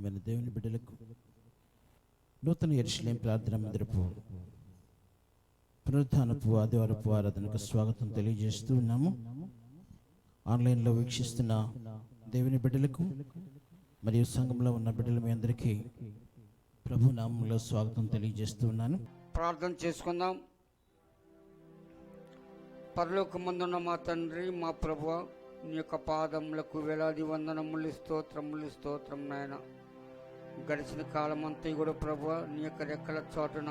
ప్రియమైన దేవుని బిడ్డలకు నూతన యెరూషలేము ప్రార్థన మందిరపు పునరుత్థానపు ఆదివారపు ఆరాధనకు స్వాగతం తెలియజేస్తూ ఉన్నాము. ఆన్లైన్లో వీక్షిస్తున్న దేవుని బిడ్డలకు మరియు సంఘంలో ఉన్న బిడ్డల మీ అందరికీ ప్రభు నామంలో స్వాగతం తెలియజేస్తూ ఉన్నాను. ప్రార్థన చేసుకుందాం. పరలోకమందున్న మా తండ్రి, మా ప్రభువా, నీ యొక్క పాదములకు వేలాది వందనములు స్తోత్రం నాయన. గడిచిన కాలమంతా కూడా ప్రభువా, నీ యొక్క రెక్కల చోటున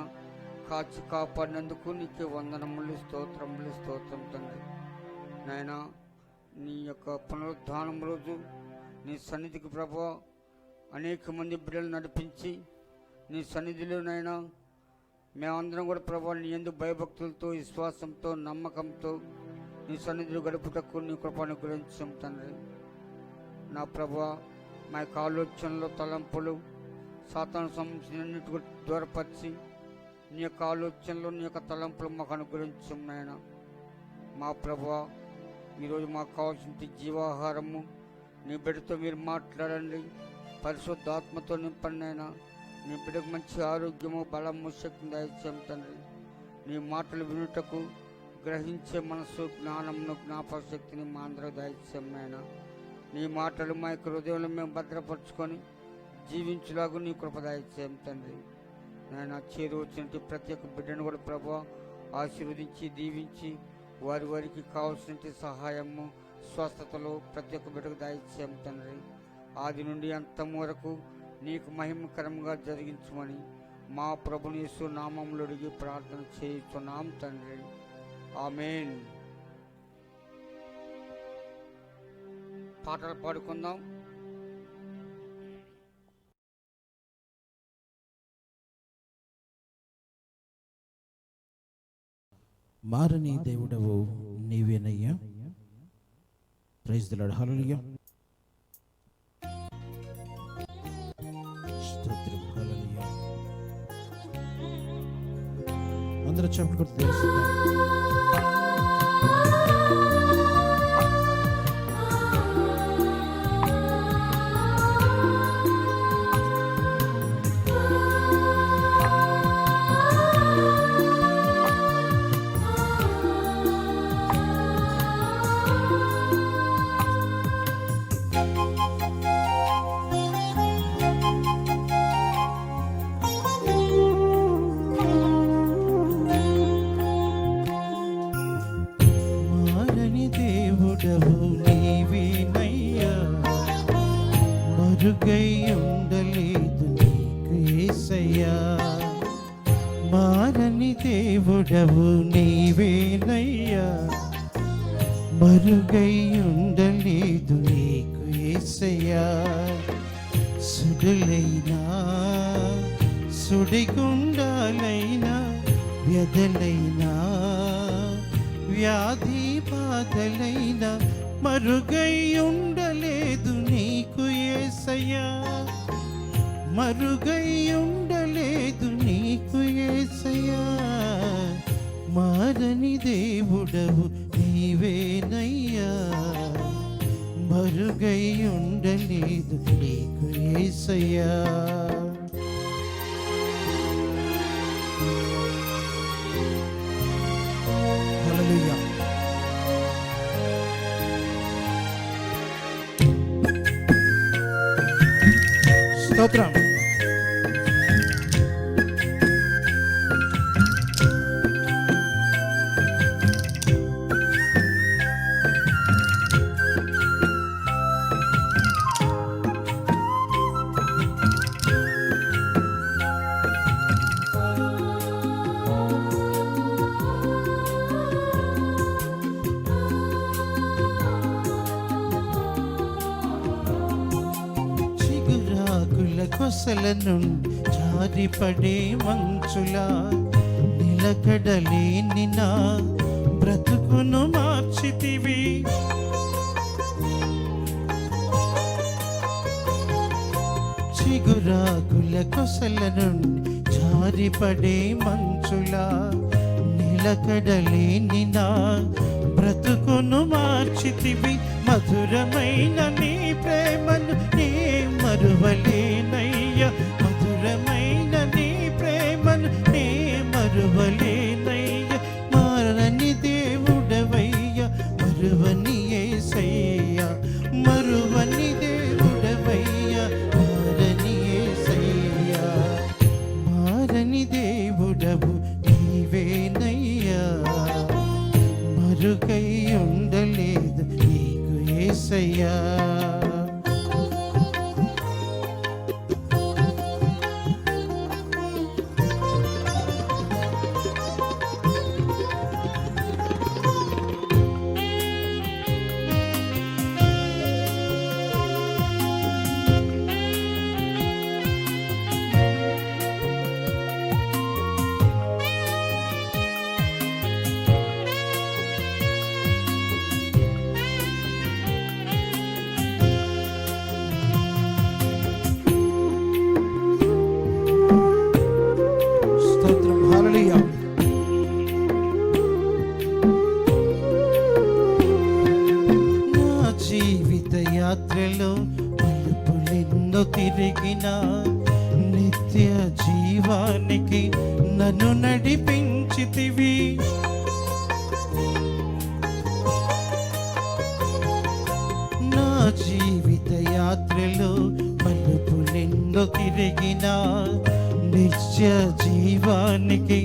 కాచి కాపాడినందుకు నీకే వందనములు స్తోత్రం తండ్రి నాయన. నీ యొక్క పునరుద్ధానం రోజు నీ సన్నిధికి ప్రభువా అనేక మంది బిడ్డలు నడిపించి నీ సన్నిధిలో నాయన మేమందరం కూడా ప్రభువా నీ యందు భయభక్తులతో, విశ్వాసంతో, నమ్మకంతో నీ సన్నిధిలో గడుపుటకు నీ కృపను గురించాం తండ్రి. నా ప్రభువా, మా యొక్క ఆలోచనలు, తలంపులు సాతాను సంబంధించినన్నిటి దూరపరిచి నీ యొక్క ఆలోచనలు, నీ యొక్క తలంపులు మాకు అనుగ్రహించాం నాయన. మా ప్రభువా, ఈరోజు మాకు కావాల్సిన జీవాహారము నీ బిడ్డతో మీరు మాట్లాడండి. పరిశుద్ధాత్మతో నింపండి నాయన. నీ బిడ్డకు మంచి ఆరోగ్యము, బలము, శక్తిని దయచేయం తండ్రి. నీ మాటలు వినుటకు గ్రహించే మనసు, జ్ఞానమును, జ్ఞాపశక్తిని మా అందరూ దయచేయం నాయన. నీ మాటలు మా యొక్క హృదయంలో మేము భద్రపరుచుకొని జీవించులాగా నీ కృప దయచేయం తండ్రి నాయన. చేరు వచ్చినట్టు ప్రతి ఒక్క బిడ్డను కూడా ప్రభువా ఆశీర్వదించి దీవించి వారికి కావాల్సిన సహాయము, స్వస్థతలు ప్రతి ఒక్క బిడ్డకు దయచేయం తండ్రి. ఆది నుండి అంతం వరకు నీకు మహిమకరంగా జరిగించమని మా ప్రభుని యేసు నామములో అడిగి ప్రార్థన చేస్తున్నాం తండ్రి. ఆమేన్. పాటలు పాడుకుందాం. మారని దేవుడవు నీవేనయ్యా. Praise the lord. హల్లెలూయా. స్తోత్రం. హల్లెలూయా. అందరూ చప్పట్లు కొట్టి తెలుసుకుందాం. మరుగై ఉండలేదు నీకు యేసయ్యా. సుడులైనా, సుడిగుండాలైనా, వ్యధలైనా, వ్యాధి బాధలైనా మరుగై ఉండలేదు నీకు యేసయ్యా. మరుగై ఉండలేదు నీకు యేసయ్యా. మారని దేవుడవు నీవేనయ్యా. మరుగై ఉండలేదు నీకు యేసయ్యా. హల్లెలూయా. స్తోత్రం. కొసల నుండి జారిపడే మంచులా నిలకడలేని నా బ్రతుకును మార్చితివి. చిగురాకుల కొసల నుండి జారిపడే మంచులా నిలకడలేని నా బ్రతుకును మార్చితివి. మధురమైన నీ ప్రేమను నీ మరువలేనయ్యా మధురమైన నీ ప్రేమను నే మరువలేనయ్యా మారని దేవుడవయ్యా మరువని యేసయ్యా మరువని దేవుడవయ్యా మారని యేసయ్యా మారని దేవుడవు నీవేనయ్యా మరుగై ఉండలేదు నీకు యేసయ్యా యాత్రలో మలుపులెన్నో తిరిగిన నిత్య జీవానికి నన్ను నడిపించితివి నా జీవిత యాత్రలో మలుపులెన్నో తిరిగిన నిత్య జీవానికి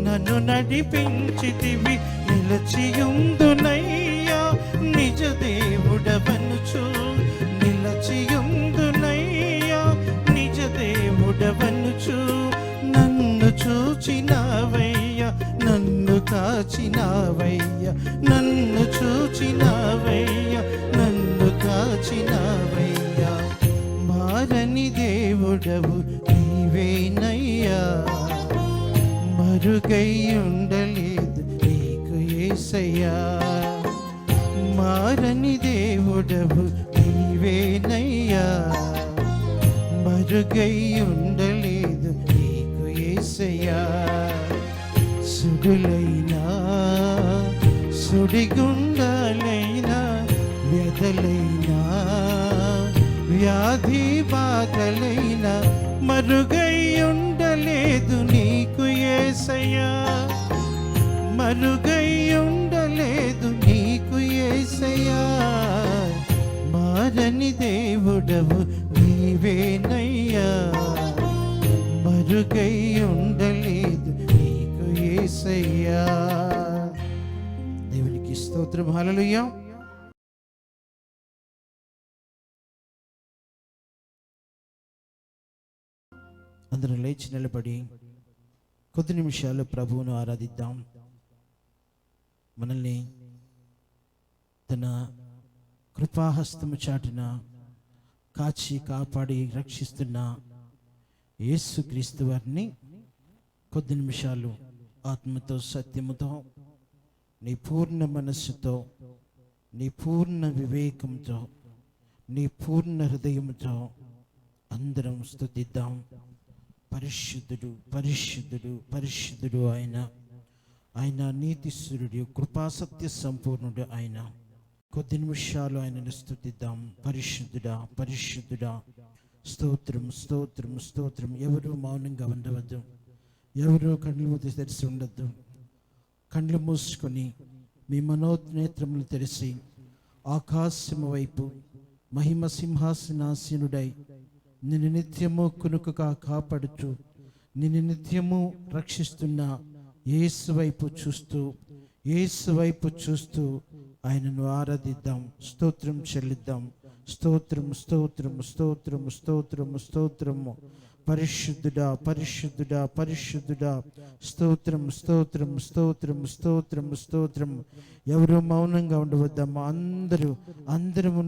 నన్ను నడిపించితివి నిలచియుందునయ్యా నిజ దేవుడవనుచు నిలచియుందునయ్యా నిజ దేవుడవనుచు నన్ను చూచినావయ్యా నన్ను కాచినావయ్యా నన్ను చూచినావయ్యా నన్ను కాచినావయ్యా మారని దేవుడవు నీవేనయ్యా మరుగై ఉండలేదు నీకు యేసయ్యా మారని దేవుడవు నీవేనయ్యా మరుగై ఉండలేదు నీకు యేసయ్యా సుడులైనా సుడిగుండాలైనా వ్యధలైనా వ్యాధి బాధలైనా మరుగై ఉండలేదు నీకు యేసయ్యా మరుగై ఉండలేదు నీకు యేసయ్యా మారని దేవుడవు నీవేనయ్యా మరుగై ఉండలేదు నీకు యేసయ్యా దేవునికి స్తోత్రం హల్లెలూయా అందరూ లేచి నిలబడి కొద్ది నిమిషాలు ప్రభువును ఆరాధిద్దాం మనల్ని తన కృపాహస్తము చాటున కాచి కాపాడి రక్షిస్తున్న యేసుక్రీస్తు వారిని కొద్ది నిమిషాలు ఆత్మతో సత్యముతో నీ పూర్ణ మనస్సుతో నీ పూర్ణ వివేకంతో నీ పూర్ణ హృదయంతో అందరం స్తుతిద్దాం పరిశుద్ధుడు పరిశుద్ధుడు పరిశుద్ధుడు ఆయన నీతిశ్వరుడు కృపాసత్య సంపూర్ణుడు ఆయన కొద్ది నిమిషాలు ఆయనను స్తుతిద్దాం పరిశుద్ధుడా పరిశుద్ధుడా స్తోత్రం స్తోత్రం స్తోత్రం ఎవరు మౌనంగా ఉండవద్దు ఎవరు కళ్ళు తెరిచి ఉండద్దు కళ్ళు మూసుకొని మీ మనోనేత్రములు తెరిచి ఆకాశము వైపు మహిమ సింహాసనాసీనుడై నిన్ను నిత్యము కునుకగా కాపాడుతూ నిన్ను నిత్యము రక్షిస్తున్న యేసు వైపు చూస్తూ ఆయనను ఆరాధిద్దాం స్తోత్రం చెల్లిద్దాం స్తోత్రం స్తోత్రం స్తోత్రం స్తోత్రం స్తోత్రము పరిశుద్ధుడా పరిశుద్ధుడా పరిశుద్ధుడా స్తోత్రం స్తోత్రం స్తోత్రం స్తోత్రం స్తోత్రం ఎవరు మౌనంగా ఉండవద్దామా అందరము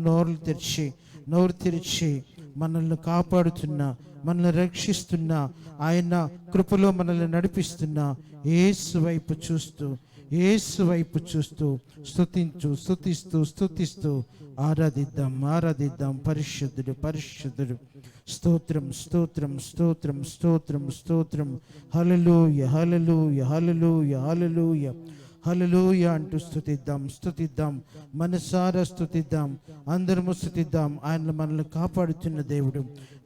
నోరు తెరిచి మనల్ని కాపాడుతున్న మనల్ని రక్షిస్తున్న ఆయన కృపలో మనల్ని నడిపిస్తున్న యేసు వైపు చూస్తూ స్తుతిస్తూ ఆరాధిద్దాం పరిశుద్ధుడు పరిశుద్ధుడు స్తోత్రం స్తోత్రం స్తోత్రం స్తోత్రం స్తోత్రం హల్లెలూయా హల్లెలూయా హల్లెలూయా హల్లెలూయా హల్లెలూయా అంటూ స్తుతిద్దాం, స్తుతిద్దాం, మనసారా స్తుతిద్దాం, అందరము స్తుతిద్దాం. ఆయన మనల్ని కాపాడుతున్న దేవుడు,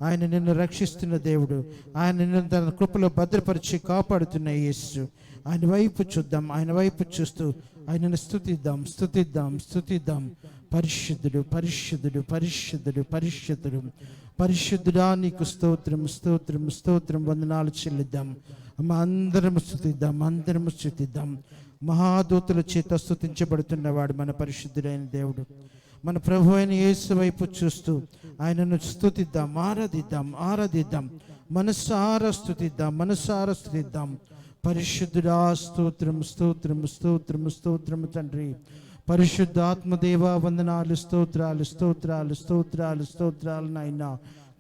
ఆయన నిన్ను రక్షిస్తున్న దేవుడు, ఆయన నిన్ను తన కృపలో భద్రపరిచి కాపాడుతున్న యేసు. ఆయన వైపు చూద్దాం, ఆయన వైపు చూస్తూ ఆయనను స్తుతిద్దాం, స్తుతిద్దాం, స్తుతిద్దాం. పరిశుద్ధుడు, పరిశుద్ధుడు, పరిశుద్ధుడు, పరిశుద్ధుడు, పరిశుద్ధుడా నీకు స్తోత్రం, స్తోత్రం, స్తోత్రం, వందనాలు చెల్లిద్దాం. అందరము స్తుతిద్దాం, అందరము స్తుతిద్దాం. మహాదూతుల చేత స్తుతించబడుతున్నవాడు మన పరిశుద్ధుడైన దేవుడు. మన ప్రభు అయిన యేసు వైపు చూస్తూ ఆయనను స్తుతిద్దాం, ఆరాధిద్దాం, ఆరాధిద్దాం, మనసారా స్తుతిద్దాం, మనసారా స్తుతిద్దాం. పరిశుద్ధుడా స్తోత్రం, స్తోత్రం, స్తోత్రం, స్తోత్రం తండ్రి. పరిశుద్ధాత్మదేవ వందనాలు, స్తోత్రాలు, స్తోత్రాలు, స్తోత్రాలు, స్తోత్రాలు నాయనా.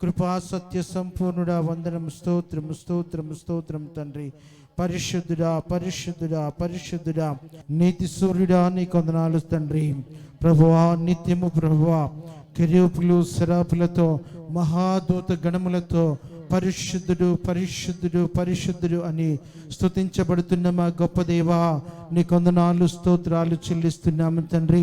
కృపా సత్య సంపూర్ణుడా వందనం, స్తోత్రం, స్తోత్రం, స్తోత్రం తండ్రి. పరిశుద్ధుడా, పరిశుద్ధుడా, పరిశుద్ధుడా, నీతి సూర్యుడా నీకు వందనాలు తండ్రి. ప్రభువా, నిత్యము ప్రభువా, కెరూబులు సెరాపులతో మహాదూత గణములతో పరిశుద్ధుడు, పరిశుద్ధుడు, పరిశుద్ధుడు అని స్తుతించబడుతున్న మా గొప్ప దేవా నీకు వందనాలు, స్తోత్రాలు చెల్లిస్తున్నాము తండ్రి.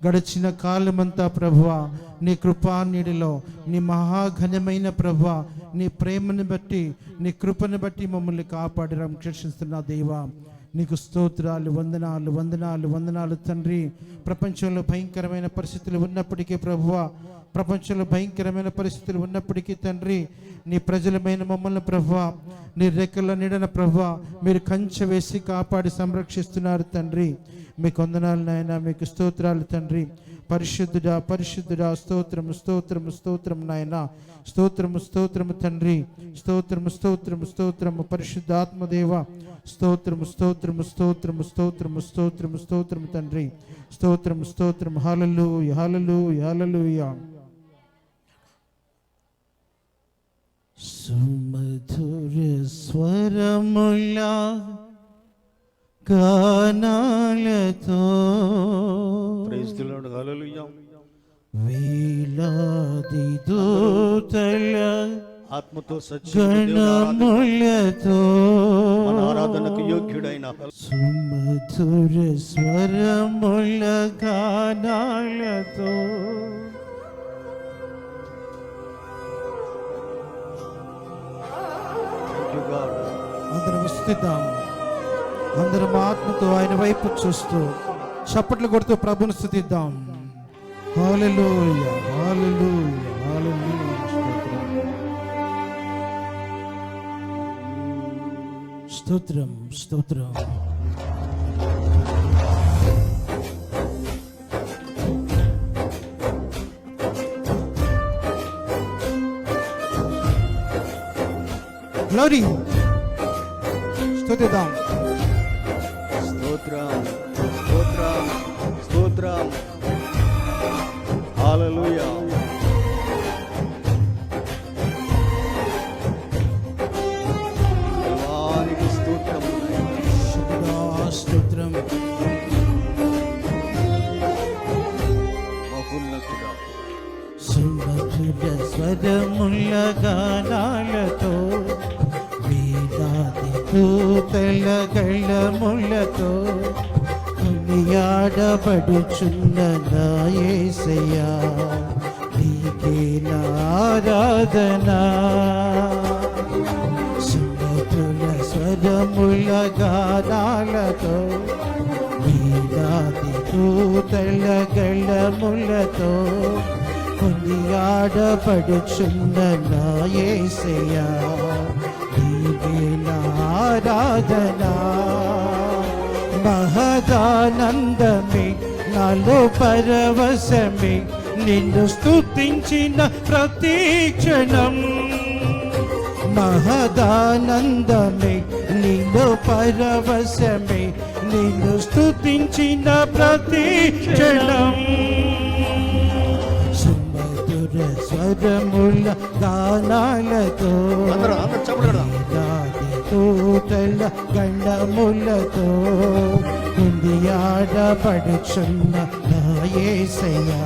గడిచిన కాలమంతా ప్రభువా నీ కృపా నీడిలో, నీ మహాఘనమైన ప్రభువా నీ ప్రేమను బట్టి, నీ కృపను బట్టి మమ్మల్ని కాపాడి రక్షిస్తున్న దేవా నీకు స్తోత్రాలు, వందనాలు, వందనాలు, వందనాలు తండ్రి. ప్రపంచంలో భయంకరమైన పరిస్థితులు ఉన్నప్పటికీ ప్రభువా, ప్రపంచంలో భయంకరమైన పరిస్థితులు ఉన్నప్పటికీ తండ్రి, నీ ప్రజలమైన మమ్మల్ని ప్రభువా నీ రెక్కల నీడన ప్రభువా మీరు కంచె వేసి కాపాడి సంరక్షిస్తున్నారు తండ్రి. మీకు వందనాలు నాయన, మీకు స్తోత్రాలు తండ్రి. పరిశుద్ధుడా, పరిశుద్ధుడా, స్తోత్రము, స్తోత్రము, స్తోత్రం నాయన, స్తోత్రము, స్తోత్రము తండ్రి, స్తోత్రము, స్తోత్రము, స్తోత్రము పరిశుద్ధాత్మదేవ, స్తోత్రము, స్తోత్రము, స్తోత్రము, స్తోత్రము, స్తోత్రము, స్తోత్రము తండ్రి, స్తోత్రము, స్తోత్రము. హల్లెలూయా, హల్లెలూయా, హల్లెలూయా. సుమధుర స్వరముల గానాలతో వేలాది దూతల ఆత్మతో గణములతో ఆరాధనకు యోగ్యుడైన సుమధుర స్వరముల గానాలతో అందరం స్తుతిద్దాం, అందరం ఆత్మతో ఆయన వైపు చూస్తూ చప్పట్లు కొడుతూ ప్రభుని స్తుతిద్దాం. హల్లెలూయా, హల్లెలూయా, హల్లెలూయా. స్తోత్రం, స్తోత్రం. గ్లోరీ, స్తుతిద్దాం. స్తోత్రం, స్తోత్రం, స్తోత్రం. హల్లెలూయా. దేవానికి స్తోత్రం, స్తోత్రం. మహోన్నతుడా. సుమధుర స్వరముల గానాలతో వేలాది దూతల గళములతో కొనియాడబడుచున్న నా యేసయ్యా నీకే నా ఆరాధన. సుమధుర స్వరముల గానాలతో వేలాది దూతల గళములతో కొనియాడబడుచున్న నా యేసయ్యా నీకే నా ఆరాధన. మహదానందమే నాలో పరవశమే నిన్ను స్తుతించిన ప్రతి క్షణం. మహదానందమే నిన్ను పరవశమే నిన్ను స్తుతించిన ప్రతి క్షణం. సుమధుర స్వరముల గానాలతో దూతల గండములతో కుందియాడబడుచున్న నా యేసయ్యా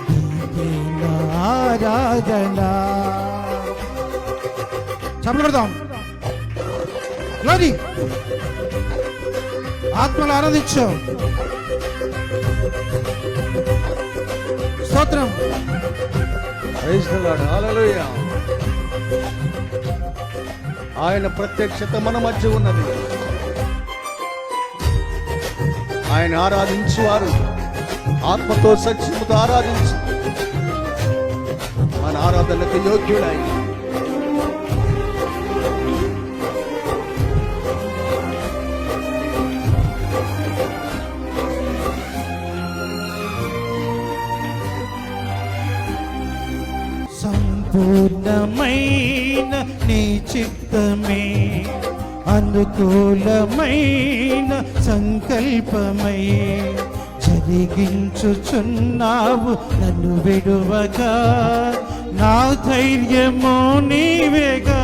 నీకే నా ఆరాధన. చప్పట్లు కొడదాం. గ్లోరీ, ఆత్మలు ఆరాధించు. స్తోత్రం. Praise the lord. హల్లెలూయా. ఆయన ప్రత్యక్షత మన మధ్య ఉన్నది. ఆయన ఆరాధించువారు ఆత్మతో సత్యముతో ఆరాధించు. మన ఆరాధనకు యోగ్యుడై సంపూర్ణమైన నీ చిత్తమే, అనుకూలమైన సంకల్పమై జరిగించుచున్నావు నన్ను విడువగా. నా ధైర్యము నీవేగా.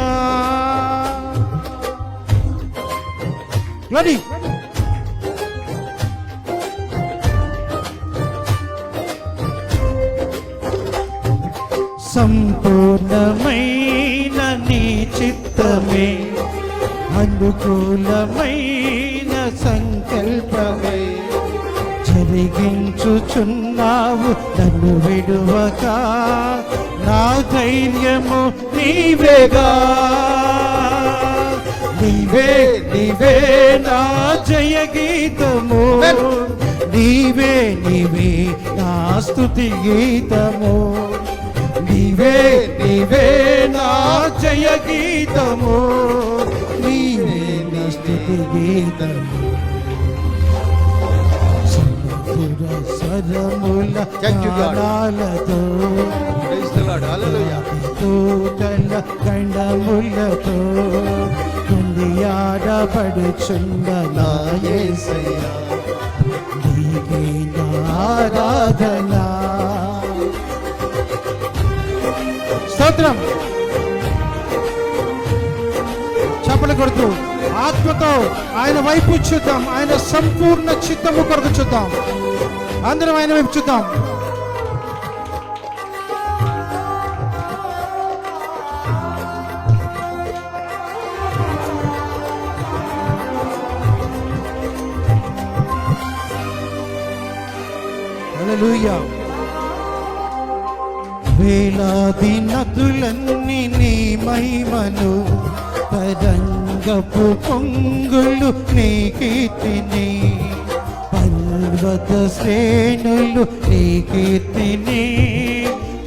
గ్లోరీ. సంపూర్ణమైన నీ చిత్తమే, అనుకూలమైన సంకల్పమే జరిగించుచున్నావు నన్ను విడువగా. నా ధైర్యము నీవేగా. నీవే నీవే నా జయ గీతము, నీవే నీవే నా స్తుతి గీతము, నీవే నీవే నా జయ గీతము, నీవే నా స్తుతి గీతము. సమగ్ర స్వరముల గానాలతో, ప్రైజ్ ది లార్డ్. హల్లెలూయా. దూతల గండములతో కొనియాడబడుచున్న నా యేసయ్యా, నీకే నా ఆరాధన. స్తోత్రం. చప్పలు కొడుతూ ఆత్మతో ఆయన వైపు చూద్దాం. ఆయన సంపూర్ణ చిత్తము కొరకు చూద్దాం. అందరం ఆయన వైపు చూద్దాం. హల్లెలూయా. వేలాది నదులన్నీ నీ మహిమను, తరంగపు పొంగులు నీ కీర్తిని, పర్వత శ్రేణులు నీ కీర్తిని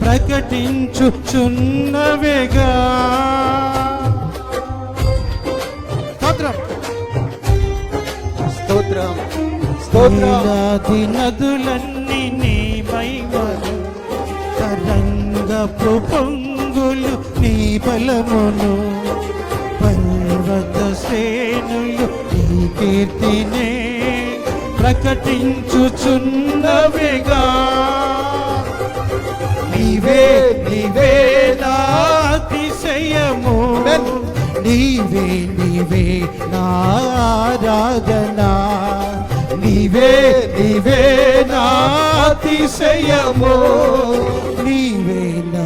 ప్రకటించుచున్నవేగా. స్తోత్రం. స్తోత్రం. స్తోత్రం. వేలాది నదులన్నీ నీ మహిమను, తరంగపు పొంగులు నీ బలమును, పర్వత శ్రేణులు నీ కీర్తినే ప్రకటించుచున్నవిగా. నీవే నీవే నా అతిశయము, నీవే నీవే నా ఆరాధన, నీవే నీవే నా అతిశయము, నీవే నా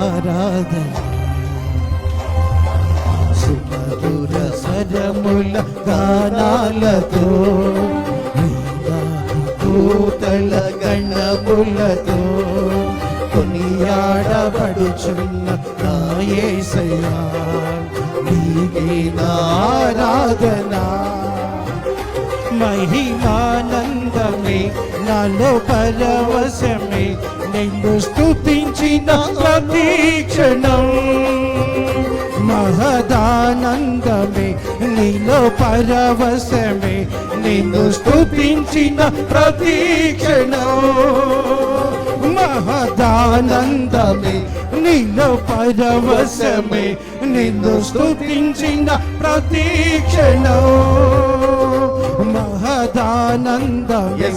ఆరాధన. సుమధుర స్వరముల గానాలతో, దూతల గణములతో కొనియాడబడుచున్న నా యేసయ్యా, నీకే నా ఆరాధన. మహిమానందమే నాలో పరవశమే, నిన్ను స్తుతించిన ప్రతి క్షణం. మహదానందమే నీలో పరవశమే, నిన్ను స్తుతించిన ప్రతి క్షణం. మహదానందమే నీలో పరవశమే, నిన్ను స్తుతించిన ప్రతి క్షణం. మహదానందమే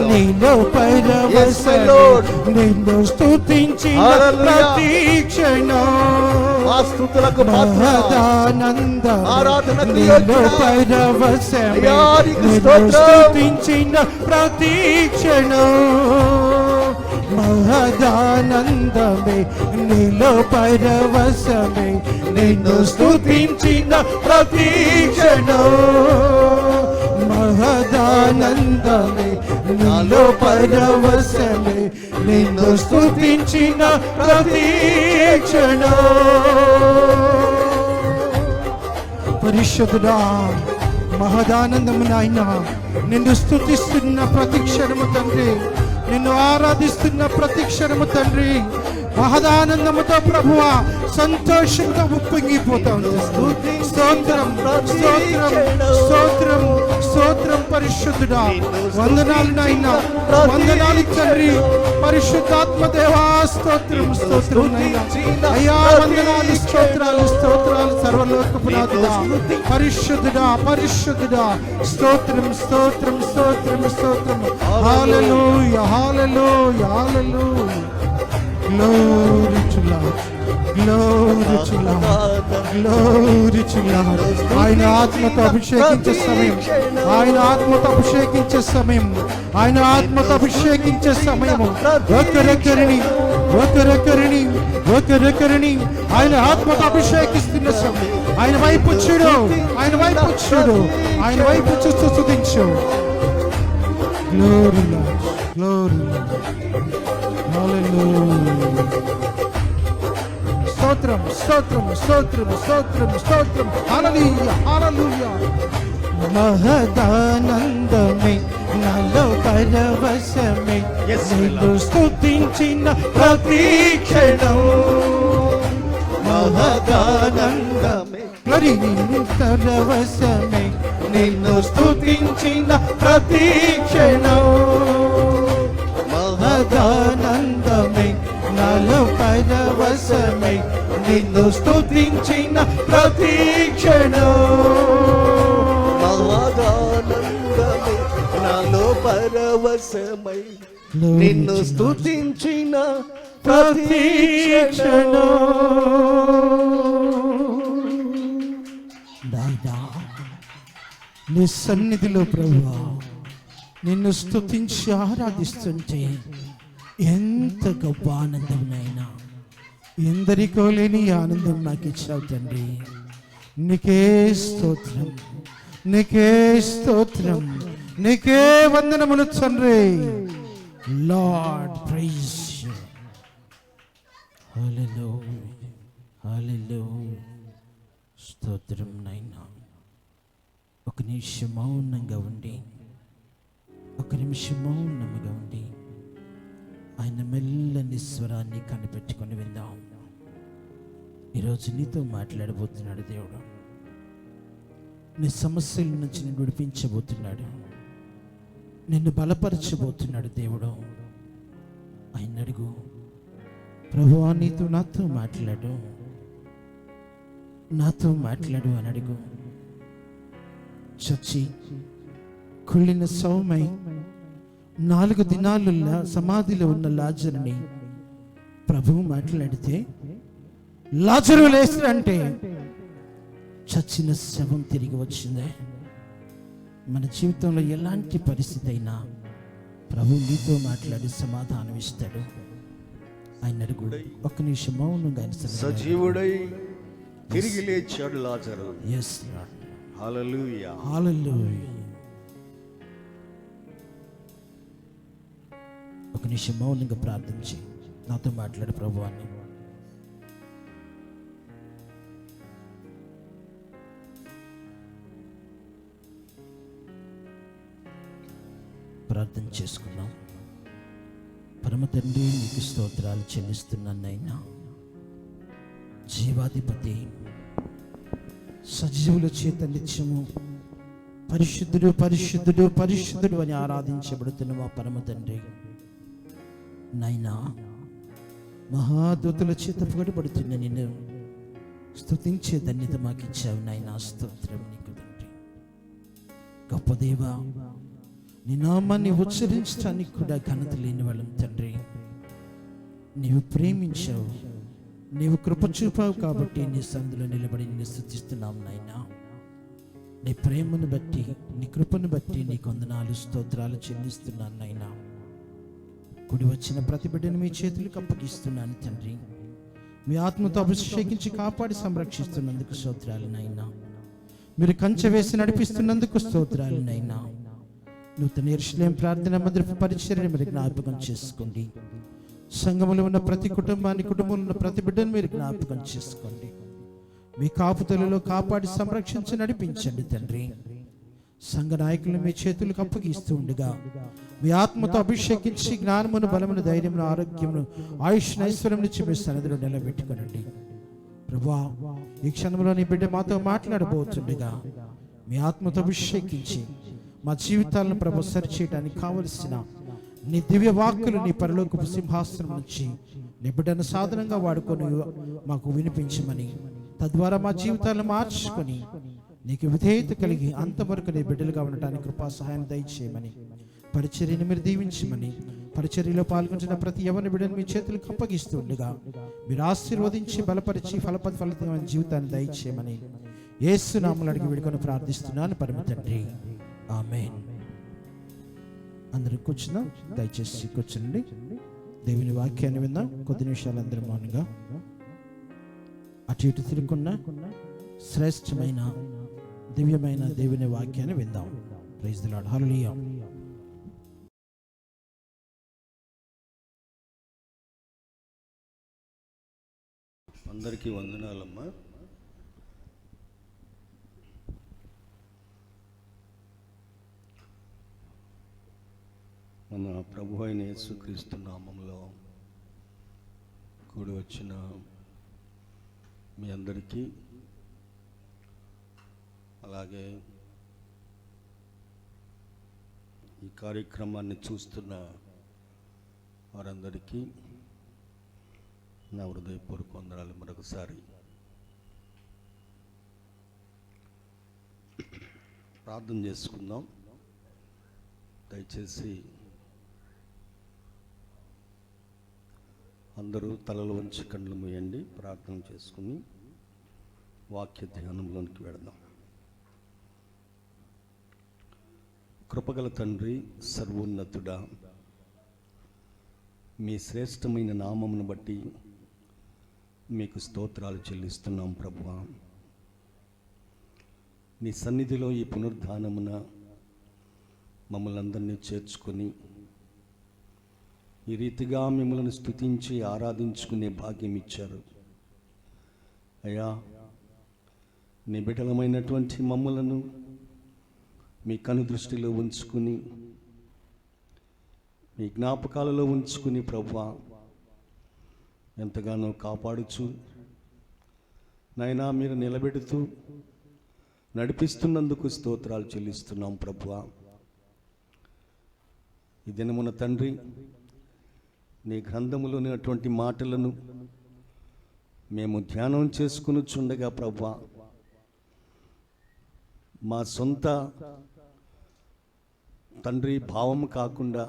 నీలో పరవశమే, నిన్ను స్తుతించిన ప్రతి క్షణం. మహదానందమే నీలో పరవశమే, నిన్ను స్తుతించిన ప్రతి క్షణం. మహదానందమే నీలో పరవశమే, నిన్ను స్తుతించిన ప్రతి క్షణం. మహదానందమే నాలో పరవశమే నిన్ను స్తుతించిన ప్రతి క్షణం. పరిశుద్ధుడా మహదానందము నాయన, నిన్ను స్తుతిస్తున్న ప్రతి క్షణము తండ్రి, నిన్ను ఆరాధిస్తున్న ప్రతి క్షణము తండ్రి, మహదానందముతో ప్రభువా సంతోషంతో ఉప్పొంగిపోతా ఉంది. స్తోత్రం స్తోత్రం స్తోత్రం స్తోత్రం పరిశుద్ధుడా, వందనాలు నాయన, వందనాలు తండ్రి, పరిశుద్ధాత్మ దేవా స్తోత్రం స్తోత్రం నాయన, అయ్యా వందనాలు, స్తోత్రాలు స్తోత్రాలు సర్వలోకపునాథుడా, పరిశుద్ధుడా పరిశుద్ధుడా, స్తోత్రం స్తోత్రం స్తోత్రం స్తోత్రం. హల్లెలూయా హల్లెలూయా హల్లెలూయా. Glory to Lord, glory to Lord, glory to Lord. ఆయన ఆత్మతో అభిషేకించే సమయం, ఆయన ఆత్మతో అభిషేకించే సమయం, ఆయన ఆత్మతో అభిషేకించే సమయము. ఒకరొకరిని ఒకరొకరిని ఒకరొకరిని ఆయన ఆత్మతో అభిషేకిస్తున్న సమయం. ఆయన వైపు చూడు, ఆయన వైపు చూడు, ఆయన వైపు చూస్తూ స్తుతించు. Glory Lord, glory Lord. స్తోత్రం స్తోత్రం స్తోత్రం స్తోత్రం స్తోత్రం. హల్లెలూయా హల్లెలూయా. మహదానందమే నాలో పరవశమే నిన్ను స్తుతించిన ప్రతి క్షణం. మహదానందమే పరవశమే నిన్ను స్తుతించిన ప్రతి క్షణం. మహదానందమే నాలో పరవశమై నిన్ను స్తుతించిన ప్రతి క్షణం. మహదానందమే నాలో పరవశమై నిన్ను స్తుతించిన ప్రతి క్షణం. నాయనా నీ సన్నిధిలో ప్రభువా నిన్ను స్తుతించి ఆరాధిస్తుంటే ఎంత గొప్ప ఆనందం నాయనా. ఎందరికో లేని ఆనందం నాకు ఇచ్చావు తండ్రి. నీకే స్తోత్రం, నీకే స్తోత్రం, నీకే వందనములు తండ్రి. Lord praise you. Hallelujah hallelujah. స్తోత్రం నాయనా. ఒక నిమిషం మౌనంగా ఉండి, ఒక నిమిషం మౌనంగా ఉండి ఆయన మెల్లని స్వరాన్ని కనిపెట్టుకొని విందాం. ఈరోజు నీతో మాట్లాడబోతున్నాడు దేవుడు. నీ సమస్యల నుంచి నిన్ను విడిపించబోతున్నాడు, నిన్ను బలపరచబోతున్నాడు దేవుడు. ఆయన అడుగు, ప్రభువా నీతో నాతో మాట్లాడు, నాతో మాట్లాడు అని అడుగు. చచ్చి కుళ్ళిన సౌమై 4 దినాలు సమాధిలో ఉన్న లాజరుని ప్రభువు మాట్లాడితే లాజరు లేస్తాడంటే చచ్చిన శవం తిరిగి వచ్చిందే. మన జీవితంలో ఎలాంటి పరిస్థితి అయినా ప్రభు నీతో మాట్లాడి సమాధానం ఇస్తాడు. ఆయన అడుగు. ఒక్క నిమిషం మౌనంగా ఆయన సజీవుడై తిరిగి లేచాడు లాజరు. yes Lord. హల్లెలూయా హల్లెలూయా. ఒక నిమిషం మౌనంగా ప్రార్థించి నాతో మాట్లాడు ప్రభు అని. ప్రార్థన చేసుకున్నాం. పరమ తండ్రి నీకు స్తోత్రాలు చెల్లిస్తున్నానైనా. జీవాధిపతి, సజీవుల చేత నిత్యము పరిశుద్ధుడు పరిశుద్ధుడు పరిశుద్ధుడు అని ఆరాధించబడుతున్న మా పరమ తండ్రి నైనా, మహాదూతుల చేత పొగడబడుతున్న నిన్ను స్తుతించే ధన్యత మాకు ఇచ్చావు నాయనా. స్తోత్రం నీకు తండ్రి. గొప్ప దేవా, నీ నామాన్ని ఉచ్చరించడానికి కూడా ఘనత లేని వాళ్ళం తండ్రి. నీవు ప్రేమించావు, నీవు కృప చూపావు కాబట్టి నీ సందులో నిలబడి నిన్ను స్తుతిస్తున్నాం నాయనా. నీ ప్రేమను బట్టి, నీ కృపను బట్టి నీ వందనాలు స్తోత్రాలు చెల్లిస్తున్నాను నాయనా. కుడి వచ్చిన ప్రతి బిడ్డను మీ చేతులకు అప్పగిస్తున్నాను తండ్రి. మీ ఆత్మతో అభిషేకించి కాపాడి సంరక్షిస్తున్నందుకు స్తోత్రాలు నాయనా. మీరు కంచె వేసి నడిపిస్తున్నందుకు స్తోత్రాలు నాయనా. నూతన యెరూషలేము ప్రార్థన మందిరపు పరిచర్యను మీరు జ్ఞాపకం చేసుకోండి. సంఘములో ఉన్న ప్రతి కుటుంబాన్ని, కుటుంబంలో ఉన్న ప్రతి బిడ్డను మీరు జ్ఞాపకం చేసుకోండి. మీ కాపుదలలో కాపాడి సంరక్షించి నడిపించండి తండ్రి. సంఘ నాయకులను మీ చేతులకు అప్పగిస్తూ ఉండగా మీ ఆత్మతో అభిషేకించి జ్ఞానమును, బలమును, ధైర్యమును, ఆరోగ్యమును, ఆయుష్, ఐశ్వర్యం నుంచి మీ సన్నిధిలో నిలబెట్టుకునండి. ప్రభువా, ఈ క్షణంలో నీ బిడ్డ మాతో మాట్లాడబోతుండగా మీ ఆత్మతో అభిషేకించి మా జీవితాలను ప్రభు సరిచేయడానికి కావలసిన నీ దివ్య వాక్కులు నీ పరలోకపు సింహాసనం నుంచి నీ బిడ్డను సాధనంగా వాడుకొని మాకు వినిపించమని, తద్వారా మా జీవితాలను మార్చుకొని నీకు విధేయత కలిగి అంతవరకు నీ బిడ్డలుగా ఉండటానికి కృపా సహాయం దయచేయమని, పరిచర్యను మీరు దీవించమని, పరిచర్యలో పాల్గొంటున్న ప్రతి ఎవరిని బిడ్డను మీ చేతులకు అప్పగిస్తూ ఉండగా మీరు ఆశీర్వదించి బలపరిచి ఫలమైన జీవితాన్ని దయచేయమని యేసు నామములో అడిగి వేడుకొని ప్రార్థిస్తున్నాను పరమ తండ్రి, ఆమేన్. అందరూ కూర్చున్నాం, దయచేసి కూర్చుండి. దేవుని వాక్యాన్ని విందాం. కొద్ది నిమిషాలు అందరూ మౌనంగా అటు ఇటు తిరుగుకున్న శ్రేష్టమైన దివ్యమైన దేవుని వాక్యాన్ని విందాం. Praise the lord. హల్లెలూయా. అందరికీ వందనాలమ్మా. మన ప్రభు అయిన యేసుక్రీస్తు నామంలో కూడి వచ్చిన మీ అందరికీ, అలాగే ఈ కార్యక్రమాన్ని చూస్తున్న వారందరికీ నా హృదయపూర్వక వందనాలు. మరొకసారి ప్రార్థన చేసుకుందాం. దయచేసి అందరూ తలలు వంచి కళ్ళు మూయండి. ప్రార్థన చేసుకుని వాక్య ధ్యానంలోనికి వెళదాం. కృపగల తండ్రి, సర్వోన్నతుడా, మీ శ్రేష్టమైన నామమును బట్టి మీకు స్తోత్రాలు చెల్లిస్తున్నాం ప్రభువా. నీ సన్నిధిలో ఈ పునరుద్ధానమున మమ్మల్ని అందరినీ చేర్చుకొని ఈ రీతిగా మిమ్మల్ని స్తుతించి ఆరాధించుకునే భాగ్యం ఇచ్చారు అయ్యా. నీ బిడ్డలమైనటువంటి మమ్మలను మీ కనుదృష్టిలో ఉంచుకుని, మీ జ్ఞాపకాలలో ఉంచుకుని ప్రభువా ఎంతగానో కాపాడుచు నాయనా మీరు నిలబెడుతూ నడిపిస్తున్నందుకు స్తోత్రాలు చెల్లిస్తున్నాం ప్రభువా. ఈ దినమున తండ్రి, నీ గ్రంథములోని అటువంటి మాటలను మేము ధ్యానం చేసుకునిచుండగా ప్రభువా, మా సొంత తండ్రి భావం కాకుండా,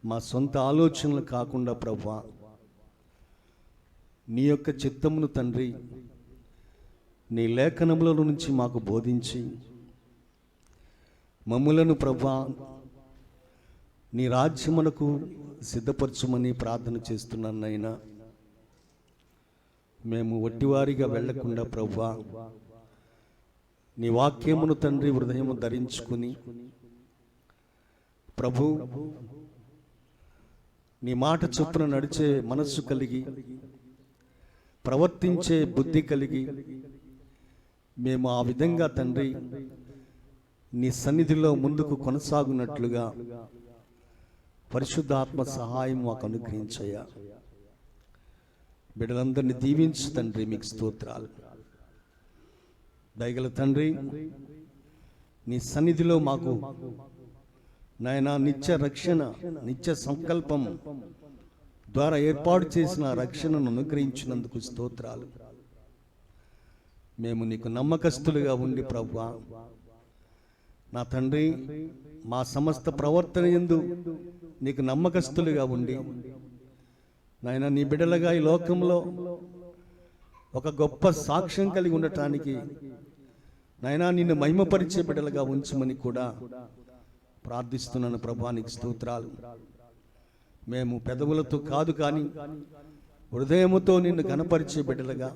మా సొంత ఆలోచనలు కాకుండా ప్రభువా, నీ యొక్క చిత్తమును తండ్రి నీ లేఖనముల నుంచి మాకు బోధించి మమ్ములను ప్రభువా నీ రాజ్యమునకు సిద్ధపరచుమని ప్రార్థన చేస్తున్నాను నాయనా. మేము వట్టివారిగా వెళ్లకుండా ప్రభువా నీ వాక్యమును తండ్రి హృదయము ధరించుకుని ప్రభు నీ మాట చొప్పున నడిచే మనస్సు కలిగి, ప్రవర్తించే బుద్ధి కలిగి మేము ఆ విధంగా తండ్రి నీ సన్నిధిలో ముందుకు కొనసాగునట్లుగా పరిశుద్ధాత్మ సహాయం మాకు అనుగ్రహించయ్యా. బిడ్డలందరినీ దీవించు తండ్రి, మీకు స్తోత్రాలు. దయగల తండ్రి, నీ సన్నిధిలో మాకు నాయనా నిత్య రక్షణ, నిత్య సంకల్పం ద్వారా ఏర్పాటు చేసిన రక్షణను అనుగ్రహించినందుకు స్తోత్రాలు. మేము నీకు నమ్మకస్తులుగా ఉండి ప్రభువా నా తండ్రి మా సమస్త ప్రవర్తన యందు నీకు నమ్మకస్తులుగా ఉండి నాయన నీ బిడ్డలుగా ఈ లోకంలో ఒక గొప్ప సాక్ష్యం కలిగి ఉండటానికి నాయనా నిన్ను మహిమపరిచే బిడ్డలుగా ఉంచమని కూడా ప్రార్థిస్తున్నాను ప్రభువా. నీకు స్తోత్రాలు. మేము పెదవులతో కాదు కానీ హృదయముతో నిన్ను కనపరిచే బిడ్డలుగా,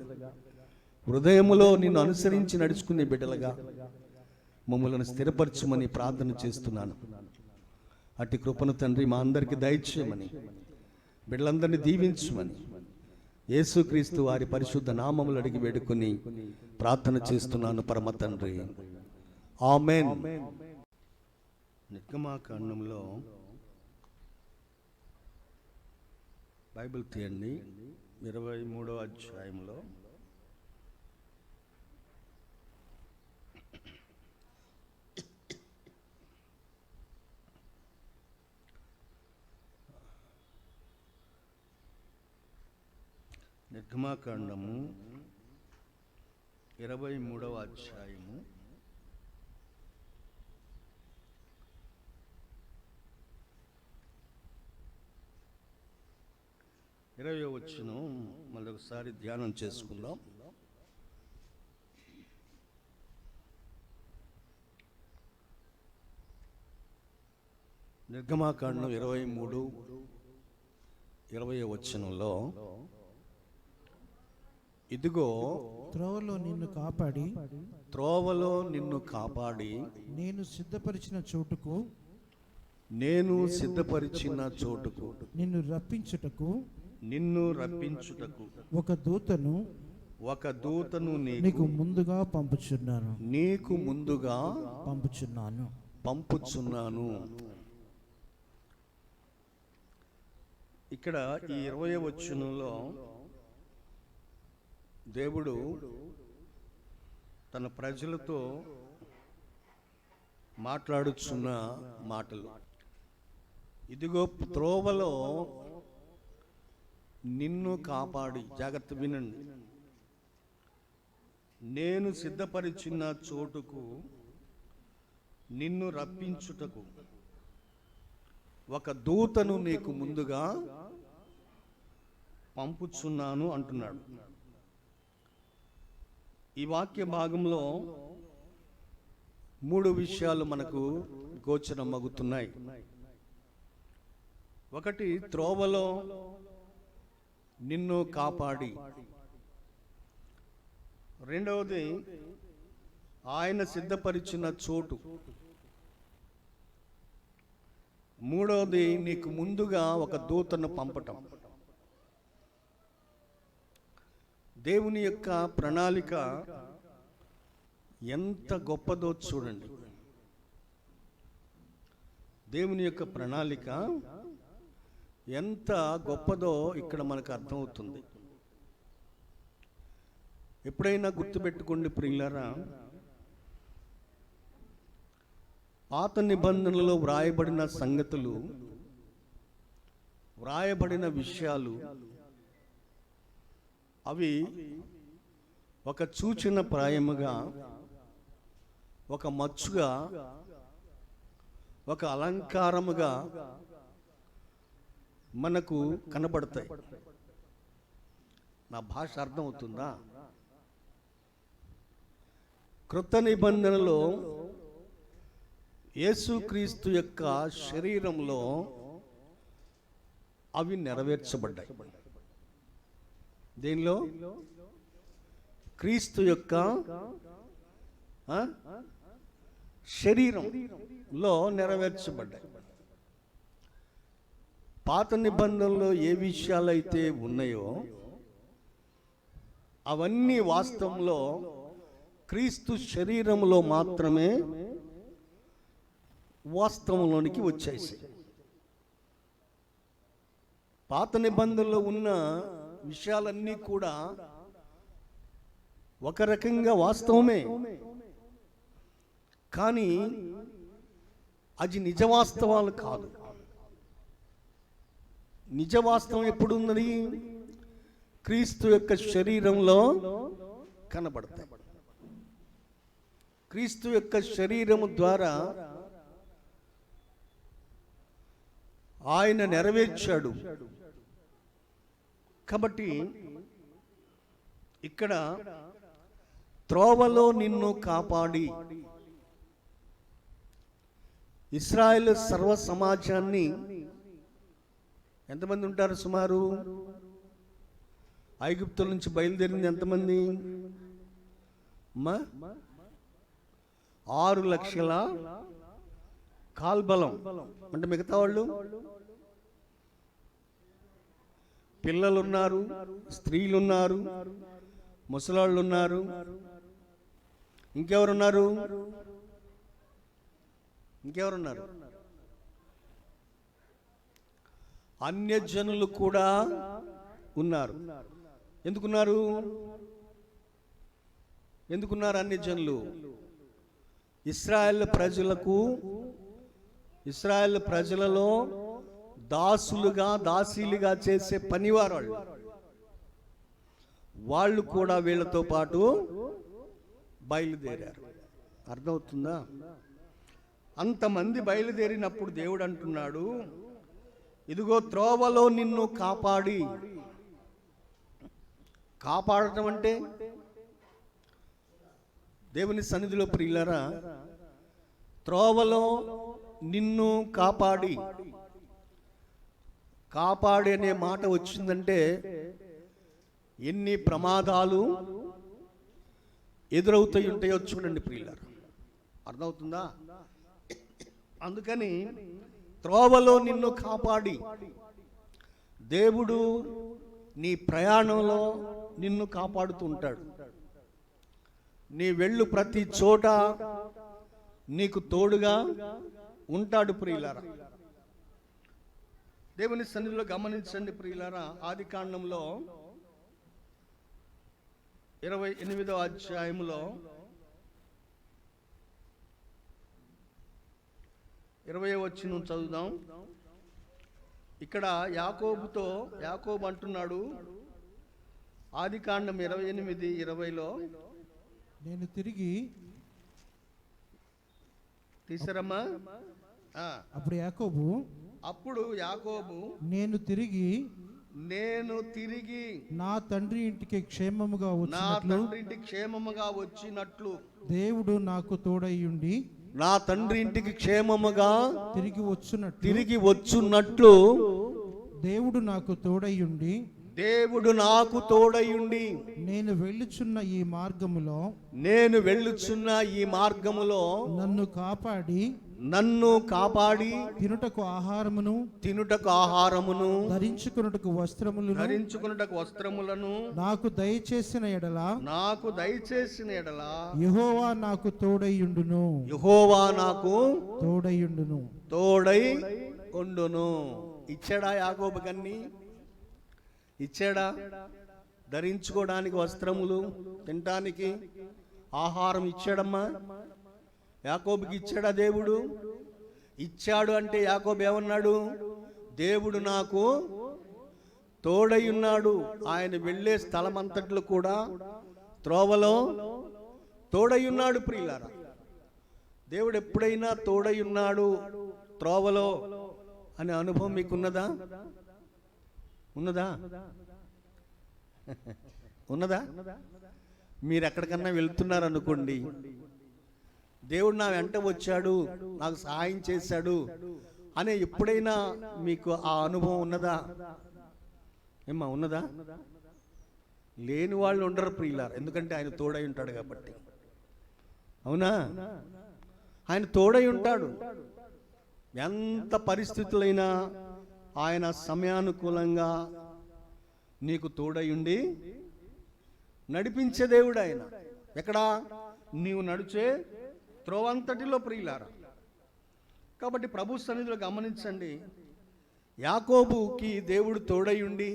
హృదయములో నిన్ను అనుసరించి నడుచుకునే బిడ్డలుగా మమ్మల్ని స్థిరపరచమని ప్రార్థన చేస్తున్నాను. అట్టి కృపను తండ్రి మా అందరికీ దయచేయమని, బిడ్డలందరినీ దీవించమని యేసుక్రీస్తు వారి పరిశుద్ధ నామములు అడిగి వేడుకొని ప్రార్థన చేస్తున్నాను పరమ తండ్రి, ఆమేన్. నిర్గమాకాండంలో బైబిల్ తీయండి, 23వ అధ్యాయంలో నిర్గమాకాండము 23వ అధ్యాయము 20వ వచనం మళ్ళీ ఒకసారి ధ్యానం చేసుకుందాం. నిర్గమాకాండం 23:20వ వచనంలో, ఇదిగో త్రోవలో నిన్ను కాపాడి నేను సిద్ధపరిచిన చోటుకు నిన్ను రప్పించుటకు ఒక దూతను నీకు ముందుగా పంపుచున్నాను. ఇక్కడ ఈ 20వ వచనంలో దేవుడు తన ప్రజలతో మాట్లాడుచున్న మాటలు. ఇదిగో త్రోవలో నిన్ను కాపాడి, జాగ్రత్త వినండి, నేను సిద్ధపరిచిన చోటుకు నిన్ను రప్పించుటకు ఒక దూతను నీకు ముందుగా పంపుచున్నాను అంటున్నాడు. ఈ వాక్య భాగంలో 3 విషయాలు మనకు గోచరమగుతున్నాయి. ఒకటి, త్రోవలో నిన్ను కాపాడి. రెండవది, ఆయన సిద్ధపరిచిన చోటు. మూడవది, నీకు ముందుగా ఒక దూతను పంపటం. దేవుని యొక్క ప్రణాళిక ఎంత గొప్పదో చూడండి. దేవుని యొక్క ప్రణాళిక ఎంత గొప్పదో ఇక్కడ మనకు అర్థమవుతుంది. ఎప్పుడైనా గుర్తుపెట్టుకోండి ప్రియులారా, పాత నిబంధనలో వ్రాయబడిన సంగతులు, వ్రాయబడిన విషయాలు, అవి ఒక సూచన ప్రాయముగా, ఒక మచ్చుగా, ఒక అలంకారముగా మనకు కనబడతాయి. నా భాష అర్థమవుతుందా? క్రొత్త నిబంధనలో యేసుక్రీస్తు యొక్క శరీరంలో అవి నెరవేర్చబడ్డాయి. దీనిలో క్రీస్తు యొక్క శరీరంలో నెరవేర్చబడ్డాయి. పాత నిబంధనలో ఏ విషయాలైతే ఉన్నాయో అవన్నీ వాస్తవంలో క్రీస్తు శరీరంలో మాత్రమే వాస్తవంలోనికి వచ్చేసాయి. పాత నిబంధనలో ఉన్న విషయాలన్నీ కూడా ఒక రకంగా వాస్తవమే, కానీ అది నిజ వాస్తవాలు కాదు. నిజ వాస్తవం ఎప్పుడు ఉన్నది? క్రీస్తు యొక్క శరీరంలో కనబడతాయి. క్రీస్తు యొక్క శరీరము ద్వారా ఆయన నెరవేర్చాడు. కాబట్టి ఇక్కడ త్రోవలో నిన్ను కాపాడి, ఇశ్రాయేలు సర్వ సమాజాన్ని, ఎంతమంది ఉంటారు సుమారు? ఐగుప్తుల నుంచి బయలుదేరింది ఎంతమంది? 6 లక్షల కాల్బలం. అంటే మిగతా వాళ్ళు పిల్లలు ఉన్నారు, స్త్రీలు ఉన్నారు, ముసలాళ్ళు ఉన్నారు, ఇంకెవరున్నారు? అన్యజనులు కూడా ఉన్నారు. ఎందుకున్నారు అన్యజనులు? ఇశ్రాయేల్ ప్రజలలో దాసీలుగా చేసే పనివారు వాళ్ళు కూడా వీళ్ళతో పాటు బయలుదేరారు. అర్థమవుతుందా? అంతమంది బయలుదేరినప్పుడు దేవుడు అంటున్నాడు, ఇదిగో త్రోవలో నిన్ను కాపాడటం అంటే దేవుని సన్నిధిలో ప్రియులారా, త్రోవలో నిన్ను కాపాడి అనే మాట వచ్చిందంటే ఎన్ని ప్రమాదాలు ఎదురవుతాయి ఉంటాయో చూడండి ప్రియులారా. అర్థమవుతుందా? అందుకని త్రోవలో నిన్ను కాపాడి దేవుడు నీ ప్రయాణంలో నిన్ను కాపాడుతూ ఉంటాడు. నీ వెళ్ళు ప్రతి చోట నీకు తోడుగా ఉంటాడు ప్రియులారా. దేవుని సన్నిధిలో గమనించండి ప్రియులారా. ఆదికాండంలో 28వ అధ్యాయంలో 20వ వచనం చదువుదాం. ఇక్కడ యాకోబు అంటున్నాడు, ఆదికాండం 28:20లో, నేను తిరిగి తీసరమ్మా. అప్పుడు యాకోబు నేను తిరిగి నా తండ్రి ఇంటికి క్షేమముగా వచ్చినట్లు దేవుడు నాకు తోడయ్యుండి నా తండ్రి ఇంటికి క్షేమముగా తిరిగి వచ్చున్నట్లు దేవుడు నాకు తోడయ్యుండి నేను వెళ్ళుచున్న ఈ మార్గములో నన్ను కాపాడి తినుటకు ఆహారమును ధరించుకొనుటకు వస్త్రములను నాకు దయచేసిన ఎడల యెహోవా నాకు తోడైయుండును తోడై ఉండును. ఇచ్చాడా యాకోబు కన్ని? ఇచ్చాడా? ధరించుకోవడానికి వస్త్రములు, తినటానికి ఆహారం ఇచ్చాడమ్మా. యాకోబుకి ఇచ్చాడా దేవుడు? ఇచ్చాడు. అంటే యాకోబు ఏమన్నాడు? దేవుడు నాకు తోడై ఉన్నాడు. ఆయన వెళ్ళే స్థలమంతట్లో కూడా త్రోవలో తోడై ఉన్నాడు ప్రియులారా. దేవుడు ఎప్పుడైనా తోడై ఉన్నాడు త్రోవలో అనే అనుభవం మీకున్నదా? ఉన్నదా? మీరు ఎక్కడికన్నా వెళ్తున్నారనుకోండి, దేవుడు నా వెంట వచ్చాడు, నాకు సహాయం చేశాడు అనే ఎప్పుడైనా మీకు ఆ అనుభవం ఉన్నదా? ఉన్నదా? లేని వాళ్ళు ఉండరు ప్రియులారా. ఎందుకంటే ఆయన తోడై ఉంటాడు కాబట్టి. అవునా? ఆయన తోడై ఉంటాడు. ఎంత పరిస్థితులైనా ఆయన సమయానుకూలంగా నీకు తోడై ఉండి నడిపించే దేవుడు ఆయన. ఎక్కడా? నీవు నడిచే త్రోవంతటిలో ప్రియులారా. కాబట్టి ప్రభు సన్నిధిలో గమనించండి, యాకోబుకి దేవుడు తోడై ఉండి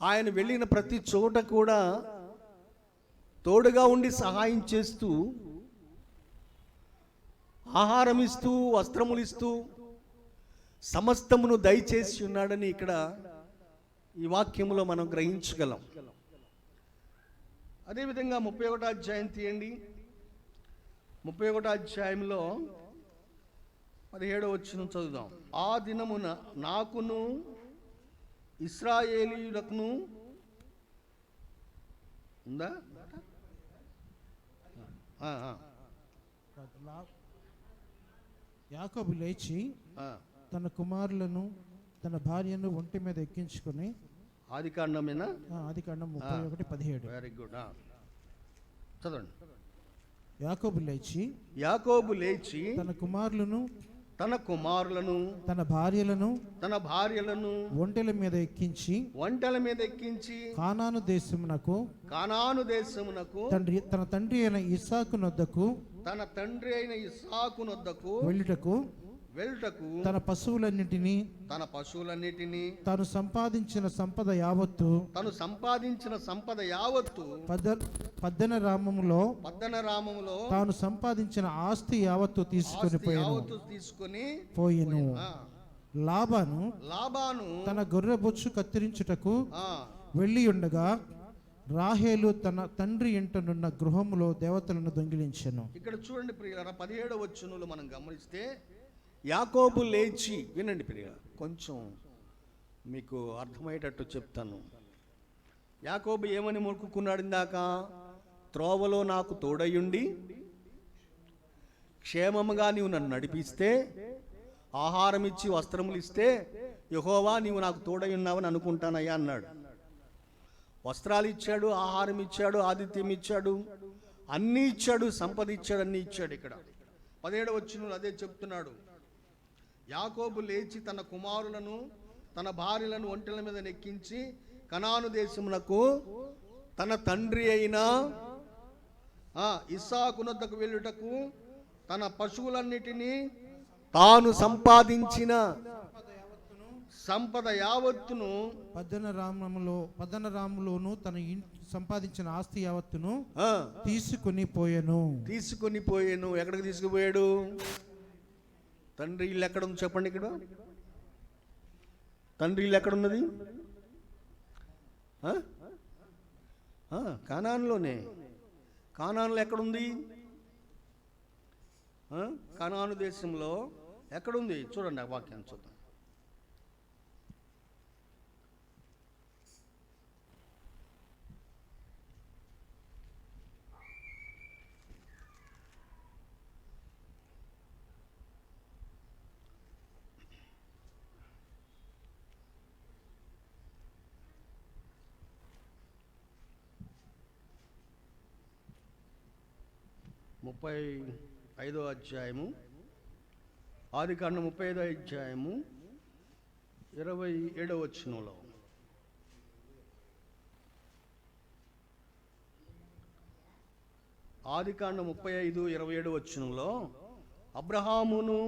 ఆయన వెళ్ళిన ప్రతి చోట కూడా తోడుగా ఉండి సహాయం చేస్తూ, ఆహారం ఇస్తూ, వస్త్రములు ఇస్తూ, సమస్తమును దయచేసి ఉన్నాడని ఇక్కడ ఈ వాక్యములో మనం గ్రహించగలం. అదేవిధంగా 31వ అధ్యాయం తీయండి. 31వ అధ్యాయంలో 17వ వచనం చదువుదాం. ఆ దినమున నాకును ఇశ్రాయేలీయులకును ఉందా? యాకోబు లేచి తన కుమారులను తన భార్యను ఒంటి మీద ఎక్కించుకుని, ఆదికాండం 31:17. Very good. చదవండి. యాకోబు లేచి తన కుమారులను తన భార్యలను ఒంటెల మీద ఎక్కించి కానాను దేశమునకు తన తండ్రి అయిన ఇస్సాకు నొద్దకు వెళ్ళుటకు తన పశువులన్నిటినీ తాను సంపాదించిన సంపద యావత్తు పద్దనరామములో తాను సంపాదించిన ఆస్తి యావత్తు తీసుకొని పోయెను. లాబాను తన గొర్రెబొచ్చు కత్తిరించుటకు వెళ్ళి ఉండగా రాహేలు తన తండ్రి ఇంటనున్న గృహములో దేవతలను దొంగిలించెను. ఇక్కడ చూడండి ప్రియులారా, 17వ వచనంలో మనం గమనిస్తే యాకోబు లేచి, వినండి ప్రియ, కొంచెం మీకు అర్థమయ్యేటట్టు చెప్తాను. యాకోబు ఏమని మొక్కుకున్నాడు ఇందాక? త్రోవలో నాకు తోడయుండి క్షేమముగా నీవు నన్ను నడిపిస్తే, ఆహారం ఇచ్చి వస్త్రములు ఇస్తే, యెహోవా నీవు నాకు తోడై ఉన్నావని అనుకుంటానయ్యా అన్నాడు. వస్త్రాలు ఇచ్చాడు, ఆహారం ఇచ్చాడు, ఆతిథ్యం ఇచ్చాడు, అన్నీ ఇచ్చాడు, సంపద ఇచ్చాడు, అన్నీ ఇచ్చాడు. ఇక్కడ 17వ వచనంలో అదే చెప్తున్నాడు. యాకోబు లేచి తన కుమారులను తన భార్యలను ఒంటెల మీద నెక్కించి కనాను దేశమునకు తన తండ్రి అయిన ఇస్సాకునొద్దకు వెళ్ళుటకు తన పశువులన్నిటినీ తాను సంపాదించిన సంపద యావత్తును పద్దనరాములోను తన సంపాదించిన ఆస్తి యావత్తును తీసుకొని పోయెను. ఎక్కడికి తీసుకుపోయాడు? తండ్రి ఇల్లు ఎక్కడ ఉంది చెప్పండి. ఇక్కడ తండ్రి ఇల్లు ఎక్కడున్నది? కానానులోనే. కానానులో ఎక్కడుంది? కానాను దేశంలో ఎక్కడుంది? చూడండి ఆ వాక్యాన్ని చూద్దాం. ఆదికాండం 35వ అధ్యాయము 27వ వచనంలో, ఆదికాండం 35:27 వచనంలో, అబ్రహామును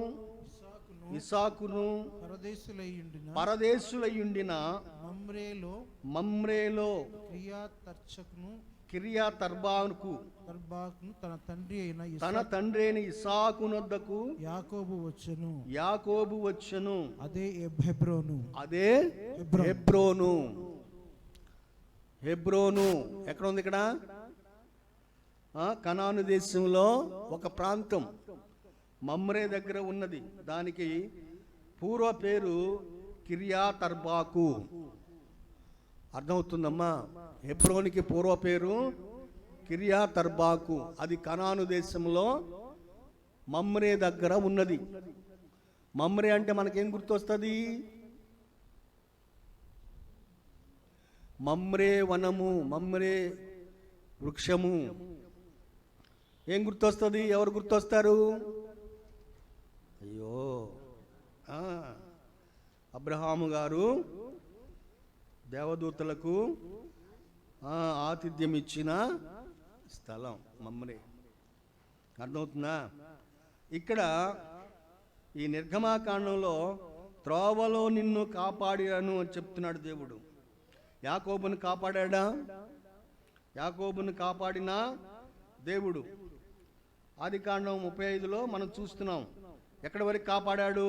ఇస్సాకును పరదేశులయ్యుండిన మమ్రేలో కిర్యాతర్బాకు తన తండ్రి అయిన ఇస్సాకునొద్దకు యాకోబు వచ్చెను. అదే హెబ్రోను ఎక్కడ ఉంది? ఇక్కడ కనాను దేశంలో ఒక ప్రాంతం మమ్రే దగ్గర ఉన్నది. దానికి పూర్వ పేరు కిర్యాతర్బాకు. అర్థమవుతుందమ్మా? హెబ్రోనికి పూర్వ పేరు కిర్యాతర్బాకు. అది కనాను దేశంలో మమ్రే దగ్గర ఉన్నది. మమ్రే అంటే మనకేం గుర్తొస్తుంది? మమ్రే వనము, మమ్రే వృక్షము. ఏం గుర్తొస్తుంది? ఎవరు గుర్తొస్తారు? అయ్యో, అబ్రహాము గారు దేవదూతలకు ఆతిథ్యం ఇచ్చిన స్థలం మమ్రే. అర్థమవుతుందా? ఇక్కడ ఈ నిర్గమాకాండంలో త్రోవలో నిన్ను కాపాడాను అని చెప్తున్నాడు దేవుడు. యాకోబును కాపాడా? యాకోబును కాపాడిన దేవుడు ఆదికాండం 35లో మనం చూస్తున్నాం. ఎక్కడి వరకు కాపాడాడు?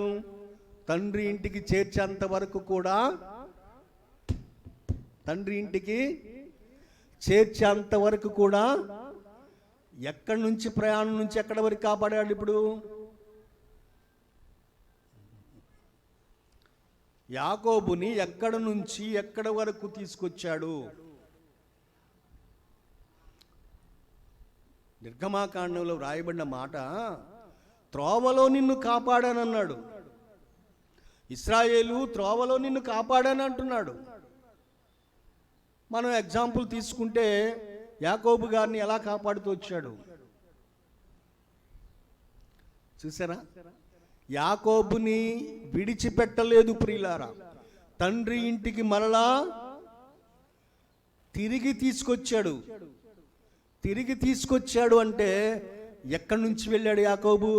తండ్రి ఇంటికి చేర్చేంత వరకు కూడా, తండ్రి ఇంటికి చేర్చేంత వరకు కూడా. ఎక్కడి నుంచి, ప్రయాణం నుంచి ఎక్కడి వరకు కాపాడాడు? ఇప్పుడు యాకోబుని ఎక్కడి నుంచి ఎక్కడి వరకు తీసుకొచ్చాడు? నిర్గమాకాండంలో వ్రాయబడిన మాట, త్రోవలో నిన్ను కాపాడానన్నాడు. ఇశ్రాయేలు త్రోవలో నిన్ను కాపాడాను అంటున్నాడు. మనం ఎగ్జాంపుల్ తీసుకుంటే యాకోబు గారిని ఎలా కాపాడుతూ వచ్చాడు? చూసారా, యాకోబుని విడిచిపెట్టలేదు ప్రియులారా. తండ్రి ఇంటికి మరలా తిరిగి తీసుకొచ్చాడు అంటే ఎక్కడి నుంచి వెళ్ళాడు యాకోబు?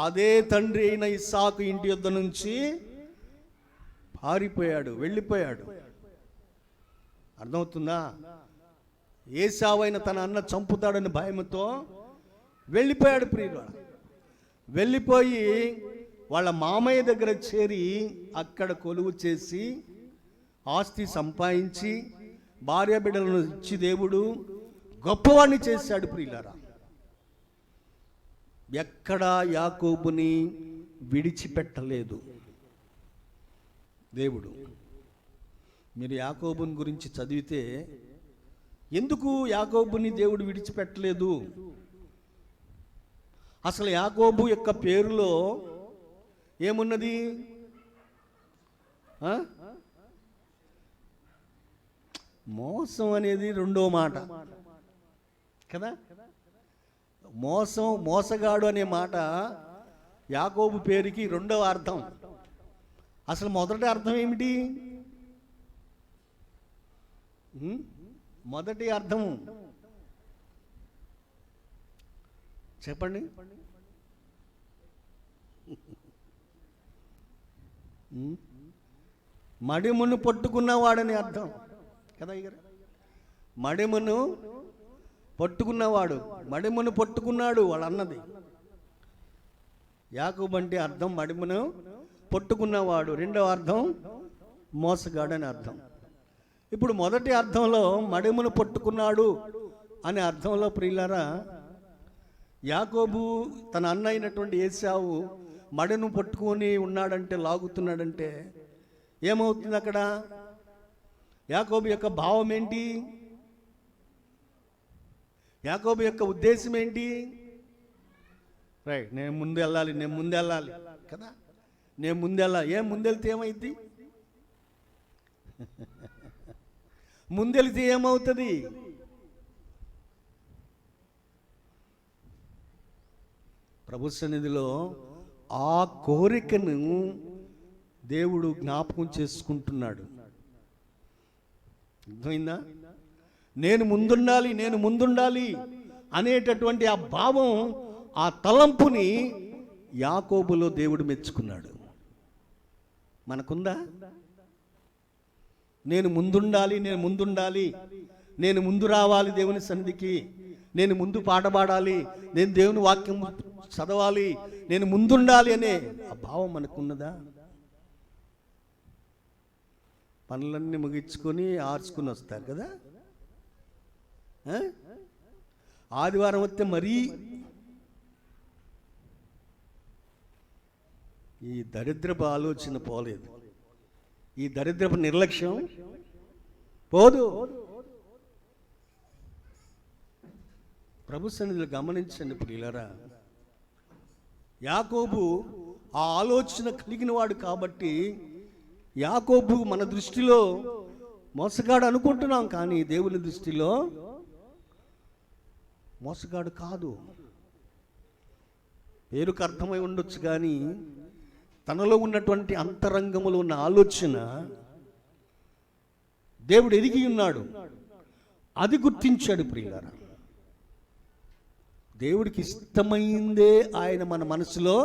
అదే తండ్రి అయిన ఇస్సాకు ఇంటి యొద్ద నుంచి వెళ్ళిపోయాడు. అర్థమవుతుందా? ఏశావైన తన అన్న చంపుతాడని భయంతో వెళ్ళిపోయాడు ప్రియుడు. వెళ్ళిపోయి వాళ్ళ మామయ్య దగ్గర చేరి అక్కడ కొలువు చేసి ఆస్తి సంపాదించి భార్య బిడ్డలను ఇచ్చి దేవుడు గొప్పవాడిని చేశాడు ప్రియులారా. ఎక్కడా యాకోబుని విడిచిపెట్టలేదు దేవుడు. మీరు యాకోబుని గురించి చదివితే ఎందుకు యాకోబుని దేవుడు విడిచిపెట్టలేదు? అసలు యాకోబు యొక్క పేరులో ఏమున్నది? మోసం అనేది రెండో మాట కదా. మోసగాడు అనే మాట యాకోబు పేరుకి రెండవ అర్థం. అసలు మొదటి అర్థం ఏమిటి? మొదటి అర్థం చెప్పండి. మడిమును పట్టుకున్నవాడని అర్థం కదా. మడిమును పట్టుకున్నవాడు, మడిమును పట్టుకున్నాడు వాళ్ళ అన్నది. యాకోబు అంటే అర్థం మడిమును పట్టుకున్నవాడు, రెండవ అర్థం మోసగాడని అర్థం. ఇప్పుడు మొదటి అర్థంలో మడిమును పట్టుకున్నాడు అనే అర్థంలో ప్రియులారా, యాకోబు తన అన్న అయినటువంటి ఏశావు మడిను పట్టుకొని ఉన్నాడంటే, లాగుతున్నాడంటే ఏమవుతుంది అక్కడ? యాకోబు యొక్క భావం ఏంటి? యాకోబు యొక్క ఉద్దేశం ఏంటి? రైట్, నేను ముందు వెళ్ళాలి కదా. నేను ముందెళ్ళాలి. ముందెళ్తే ఏమైంది? ముందెళ్తే ఏమవుతుంది? ప్రభు సన్నిధిలో ఆ కోరికను దేవుడు జ్ఞాపకం చేసుకుంటున్నాడు. అర్థమైందా? నేను ముందుండాలి అనేటటువంటి ఆ భావం, ఆ తలంపుని యాకోబులో దేవుడు మెచ్చుకున్నాడు. మనకుందా? నేను ముందుండాలి, నేను ముందు రావాలి దేవుని సన్నిధికి, నేను ముందు పాట పాడాలి, నేను దేవుని వాక్యం చదవాలి, నేను ముందుండాలి అనే ఆ భావం మనకున్నదా? పనులన్నీ ముగించుకొని ఆర్చుకుని వస్తారు కదా. ఆదివారం వస్తే మరీ ఈ దరిద్రపు ఆలోచన పోలేదు, ఈ దరిద్రపు నిర్లక్ష్యం పోదు. ప్రభు సన్నిధిలో గమనించండి ప్రియులారా, యాకోబు ఆ ఆలోచన కలిగిన వాడు కాబట్టి యాకోబు మన దృష్టిలో మోసగాడు అనుకుంటున్నాం, కానీ దేవుని దృష్టిలో మోసగాడు కాదు. పేరుకు అర్థమై ఉండొచ్చు, కానీ తనలో ఉన్నటువంటి అంతరంగములో ఉన్న ఆలోచన దేవుడు ఎరిగి ఉన్నాడు, అది గుర్తించాడు ప్రియులారా. దేవుడికి ఇష్టమైందే ఆయన మన మనసులో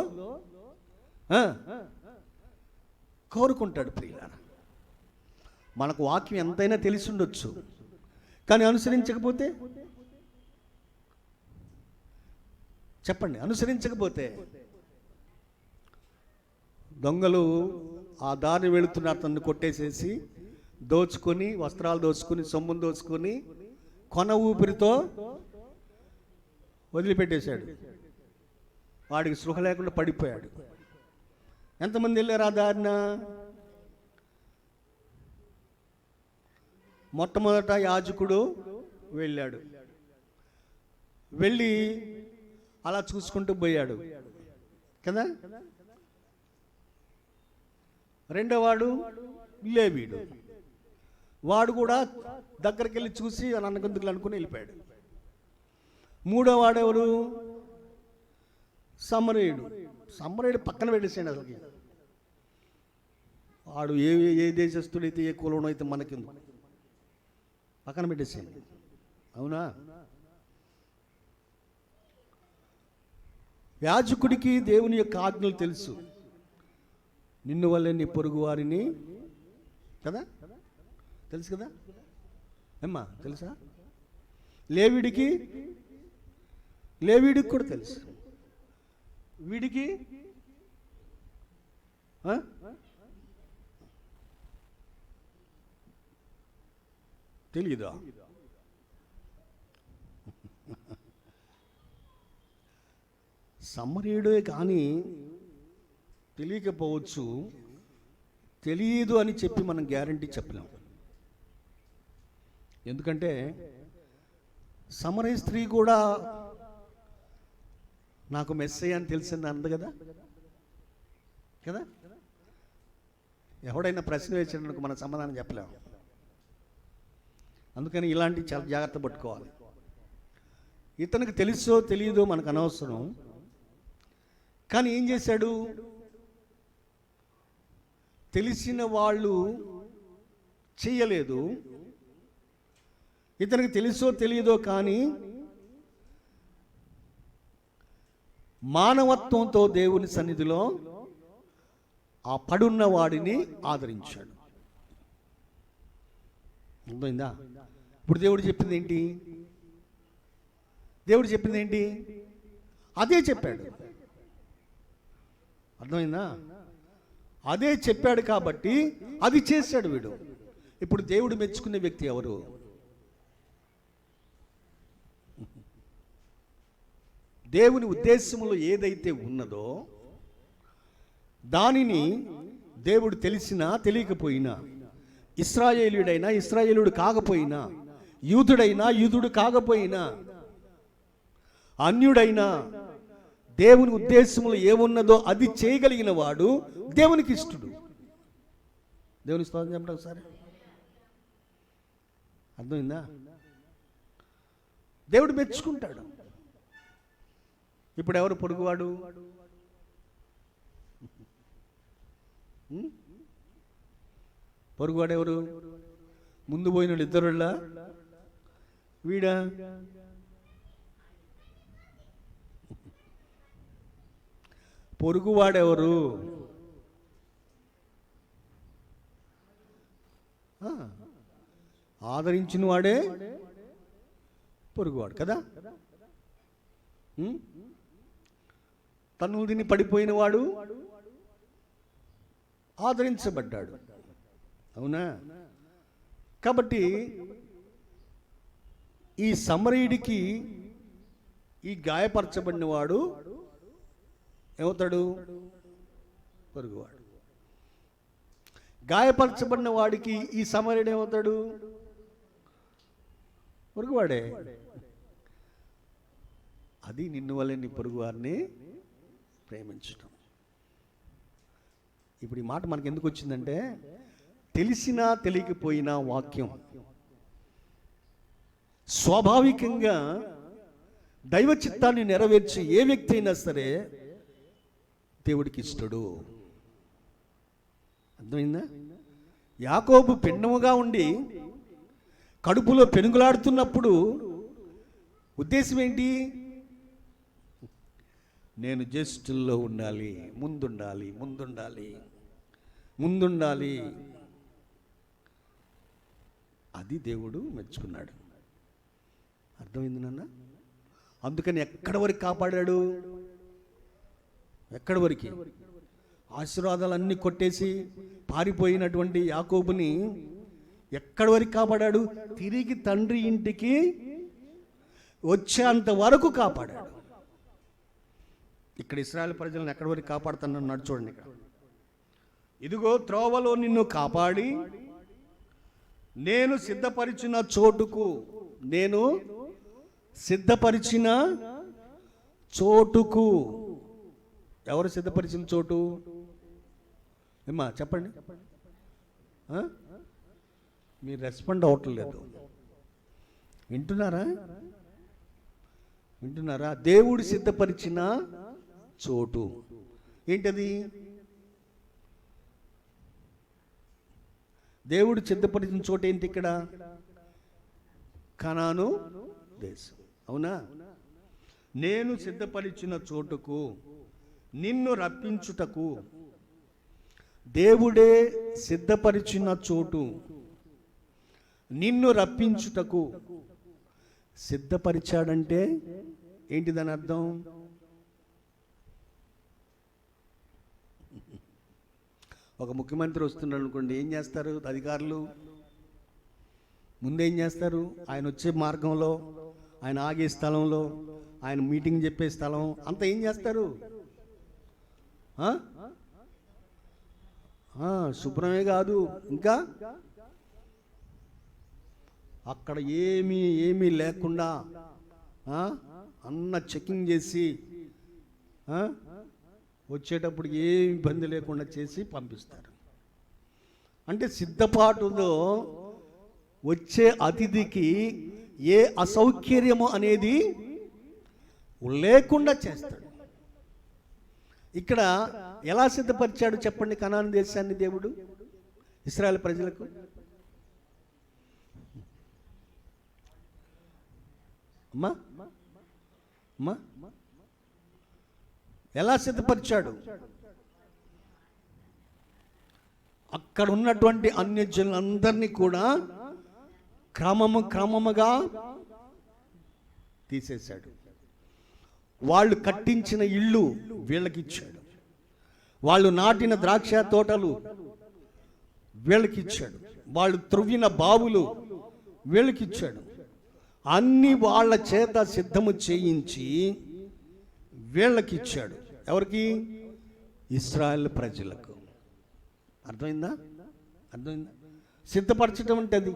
కోరుకుంటాడు ప్రియులారా. మనకు వాక్యం ఎంతైనా తెలిసి ఉండొచ్చు, కానీ అనుసరించకపోతే చెప్పండి, అనుసరించకపోతే దొంగలు ఆ దారిని వెళుతున్న అతన్ని కొట్టేసేసి దోచుకొని, వస్త్రాలు దోచుకొని, సొమ్మును దోచుకొని కొన ఊపిరితో వదిలిపెట్టేశాడు. వాడికి స్పృహ లేకుండా పడిపోయాడు. ఎంతమంది వెళ్ళారు ఆ దారిన? మొట్టమొదట యాజకుడు వెళ్ళాడు, వెళ్ళి అలా చూసుకుంటూ పోయాడు కదా. రెండోవాడు లేవీడు, వాడు కూడా దగ్గరికి వెళ్ళి చూసి అన్నగందుకులు అనుకుని వెళ్ళిపోయాడు. మూడో వాడెవరు? సమరయుడు. సమరయుడు పక్కన పెట్టేసాడు. అసలుకి వాడు ఏ దేశస్తుడైతే ఏ కులంలో అయితే మనకిందు పక్కన పెట్టేసాడు. అవునా? యాజకుడికి దేవుని యొక్క ఆజ్ఞలు తెలుసు. నిన్ను వల్లే నీ పొరుగు వారిని, కదా తెలుసు కదా ఏమ్మా, తెలుసా? లేవీడికి కూడా తెలుసు. వీడికి తెలీదా? సమరయుడే కానీ తెలియకపోవచ్చు. తెలియదు అని చెప్పి మనం గ్యారంటీ చెప్పలేం. ఎందుకంటే సమరయ స్త్రీ కూడా నాకు మెస్సయ్య అని తెలిసింది అంది కదా. ఎవడైనా ప్రశ్న వేసినందుకు మనం సమాధానం చెప్పలేము. అందుకని ఇలాంటి చాలా జాగ్రత్త పట్టుకోవాలి. ఇతనికి తెలుసో తెలియదో మనకు అనవసరం. కానీ ఏం చేశాడు? తెలిసిన వాళ్ళు చెయ్యలేదు. ఇతనికి తెలుసో తెలియదో కానీ మానవత్వంతో దేవుని సన్నిధిలో ఆ పడున్న వాడిని ఆదరించాడు. అర్థమైందా? ఇప్పుడు దేవుడు చెప్పింది ఏంటి? అదే చెప్పాడు. అర్థమైందా? అదే చెప్పాడు కాబట్టి అది చేశాడు వీడు. ఇప్పుడు దేవుడు మెచ్చుకునే వ్యక్తి ఎవరు? దేవుని ఉద్దేశంలో ఏదైతే ఉన్నదో దానిని దేవుడు తెలిసినా తెలియకపోయినా, ఇశ్రాయేలుడైనా ఇశ్రాయేలుడు కాకపోయినా, యూదుడైనా యూదుడు కాకపోయినా, అన్యుడైనా దేవుని ఉద్దేశంలో ఏమున్నదో అది చేయగలిగిన వాడు దేవునికి ఇష్టడు. దేవుని స్తోత్రం చెప్పండి ఒకసారి. అర్థమైందా? దేవుడు మెచ్చుకుంటాడు. ఇప్పుడు ఎవరు పొరుగువాడు? పొరుగువాడు ఎవరు? ముందు పోయిన వాళ్ళు ఇద్దరుళ్ళ వీడా? పొరుగువాడెవరు? ఆదరించిన వాడే పొరుగువాడు కదా. తన్నులు తిని పడిపోయిన వాడు ఆదరించబడ్డాడు. అవునా? కాబట్టి ఈ సమరయుడికి ఈ గాయపరచబడిన వాడు ఏమవుతాడు? పొరుగువాడు. గాయపరచబడిన వాడికి ఈ సమరయుడు ఏమవుతాడు? పొరుగువాడే. అది నిన్ను వల్లే నీ పొరుగువారిని ప్రేమించటం. ఇప్పుడు ఈ మాట మనకి ఎందుకు వచ్చిందంటే, తెలిసినా తెలియకపోయినా వాక్యం స్వాభావికంగా దైవ చిత్తాన్ని నెరవేర్చి ఏ వ్యక్తి అయినా సరే దేవుడికి ఇష్టడు. అర్థమైందా? యాకోబు పిండముగా ఉండి కడుపులో పెనుగులాడుతున్నప్పుడు ఉద్దేశం ఏంటి? నేను జ్యేష్ఠుల్లో ఉండాలి, ముందుండాలి. అది దేవుడు మెచ్చుకున్నాడు. అర్థమైంది నాన్న? అందుకని ఎక్కడి వరకు కాపాడాడు? ఎక్కడి వరకు? ఆశీర్వాదాలన్నీ కొట్టేసి పారిపోయినటువంటి యాకోబుని ఎక్కడి వరకు కాపాడాడు? తిరిగి తండ్రి ఇంటికి వచ్చేంత వరకు కాపాడాడు. ఇక్కడ ఇశ్రాయేలు ప్రజలను ఎక్కడి వరకు కాపాడుతున్నాడు చూడండి. ఇక్కడ ఇదిగో త్రోవలో నిన్ను కాపాడి నేను సిద్ధపరిచిన చోటుకు. ఎవరు సిద్ధపరిచిన చోటు? ఏమ్మా చెప్పండి. మీరు రెస్పాండ్ అవ్వట్లేదు. వింటున్నారా? వింటున్నారా? దేవుడు సిద్ధపరిచిన చోటు ఏంటది? దేవుడు సిద్ధపరిచిన చోటు ఏంటి? ఇక్కడ కనాను దేశం. అవునా? నేను సిద్ధపరిచిన చోటుకు నిన్ను రప్పించుటకు. దేవుడే సిద్ధపరిచిన చోటు నిన్ను రప్పించుటకు సిద్ధపరిచాడంటే ఏంటి దాని అర్థం? ఒక ముఖ్యమంత్రి వస్తున్నాడు అనుకోండి, ఏం చేస్తారు అధికారులు? ముందేం చేస్తారు? ఆయన వచ్చే మార్గంలో, ఆయన ఆగే స్థలంలో, ఆయన మీటింగ్ చెప్పే స్థలం అంతా ఏం చేస్తారు? శుభ్రమే కాదు, ఇంకా అక్కడ ఏమీ లేకుండా అన్న చెకింగ్ చేసి వచ్చేటప్పుడు ఏ ఇబ్బంది లేకుండా చేసి పంపిస్తారు. అంటే సిద్ధపాటులో వచ్చే అతిథికి ఏ అసౌకర్యము అనేది లేకుండా చేస్తాడు. ఇక్కడ ఎలా సిద్ధపరిచాడు చెప్పండి కనాను దేశాన్ని దేవుడు ఇశ్రాయేలు ప్రజలకు? అమ్మా అమ్మా ఎలా సిద్ధపరిచాడు? అక్కడ ఉన్నటువంటి అన్యజనులందరినీ కూడా క్రమముగా తీసేశాడు. వాళ్ళు కట్టించిన ఇళ్ళు వీళ్ళకిచ్చాడు, వాళ్ళు నాటిన ద్రాక్ష తోటలు వీళ్ళకిచ్చాడు, వాళ్ళు త్రవ్విన బావులు వీళ్ళకిచ్చాడు. అన్ని వాళ్ళ చేత సిద్ధము చేయించి వీళ్ళకిచ్చాడు. ఎవరికి? ఇశ్రాయేలు ప్రజలకు. అర్థమైందా? సిద్ధపరచడం అంటే అది.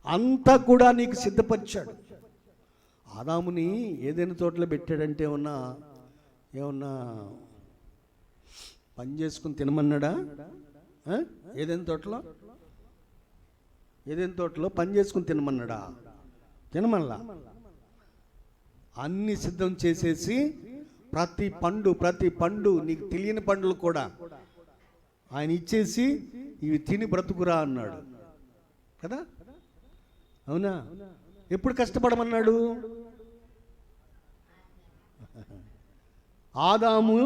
అంతా కూడా నీకు సిద్ధపరిచాడు. ఆదాముని ఏదైనా తోటలో పెట్టాడంటే ఏమన్నా పని చేసుకుని తినమన్నాడా? ఏదైనా తోటలో పని చేసుకుని తినమన్నాడా? తినమల్లా. అన్ని సిద్ధం చేసేసి ప్రతి పండు నీకు తెలియని పండ్లు కూడా ఆయన ఇచ్చేసి ఇవి తిని బ్రతుకురా అన్నాడు కదా? అవునా? ఎప్పుడు కష్టపడమన్నాడు? ఆదాము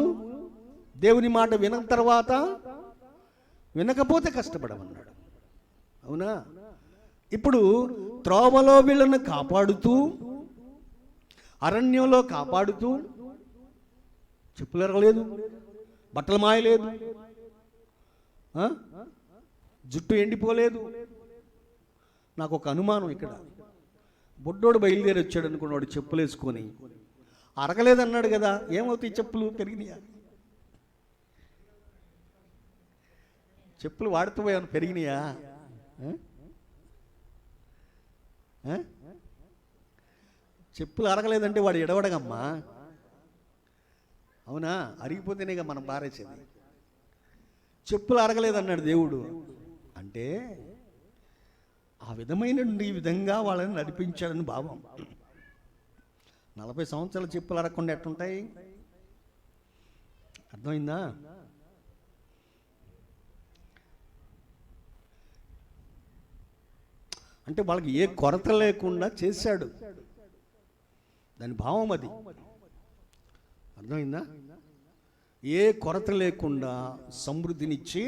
దేవుని మాట విన్న తర్వాత వినకపోతే కష్టపడమన్నాడు. అవునా? ఇప్పుడు త్రోవలో వీళ్ళను కాపాడుతూ, అరణ్యంలో కాపాడుతూ, చెప్పులు ఎరగలేదు, బట్టలు మాయలేదు, జుట్టు ఎండిపోలేదు. నాకు ఒక అనుమానం, ఇక్కడ బొడ్డోడు బయలుదేరి వచ్చాడు అనుకున్నాడు చెప్పులు వేసుకొని, అరగలేదన్నాడు కదా, ఏమవుతాయి చెప్పులు? పెరిగినాయా? చెప్పులు వాడుతూ పోయాను, పెరిగినాయా? చెప్పులు అరగలేదంటే వాడు ఎడవడగమ్మా. అవునా? అరిగిపోతేనేగా మనం పారేసేది. చెప్పులు అరగలేదన్నాడు దేవుడు అంటే ఆ విధమైన ఈ విధంగా వాళ్ళని నడిపించాడని భావం. 40 సంవత్సరాల చెప్పులు అరగకుండా ఎట్టుంటాయి? అర్థమైందా? అంటే వాళ్ళకి ఏ కొరత లేకుండా చేశాడు, దాని భావం అది. అర్థమైందా? ఏ కొరత లేకుండా సమృద్ధినిచ్చి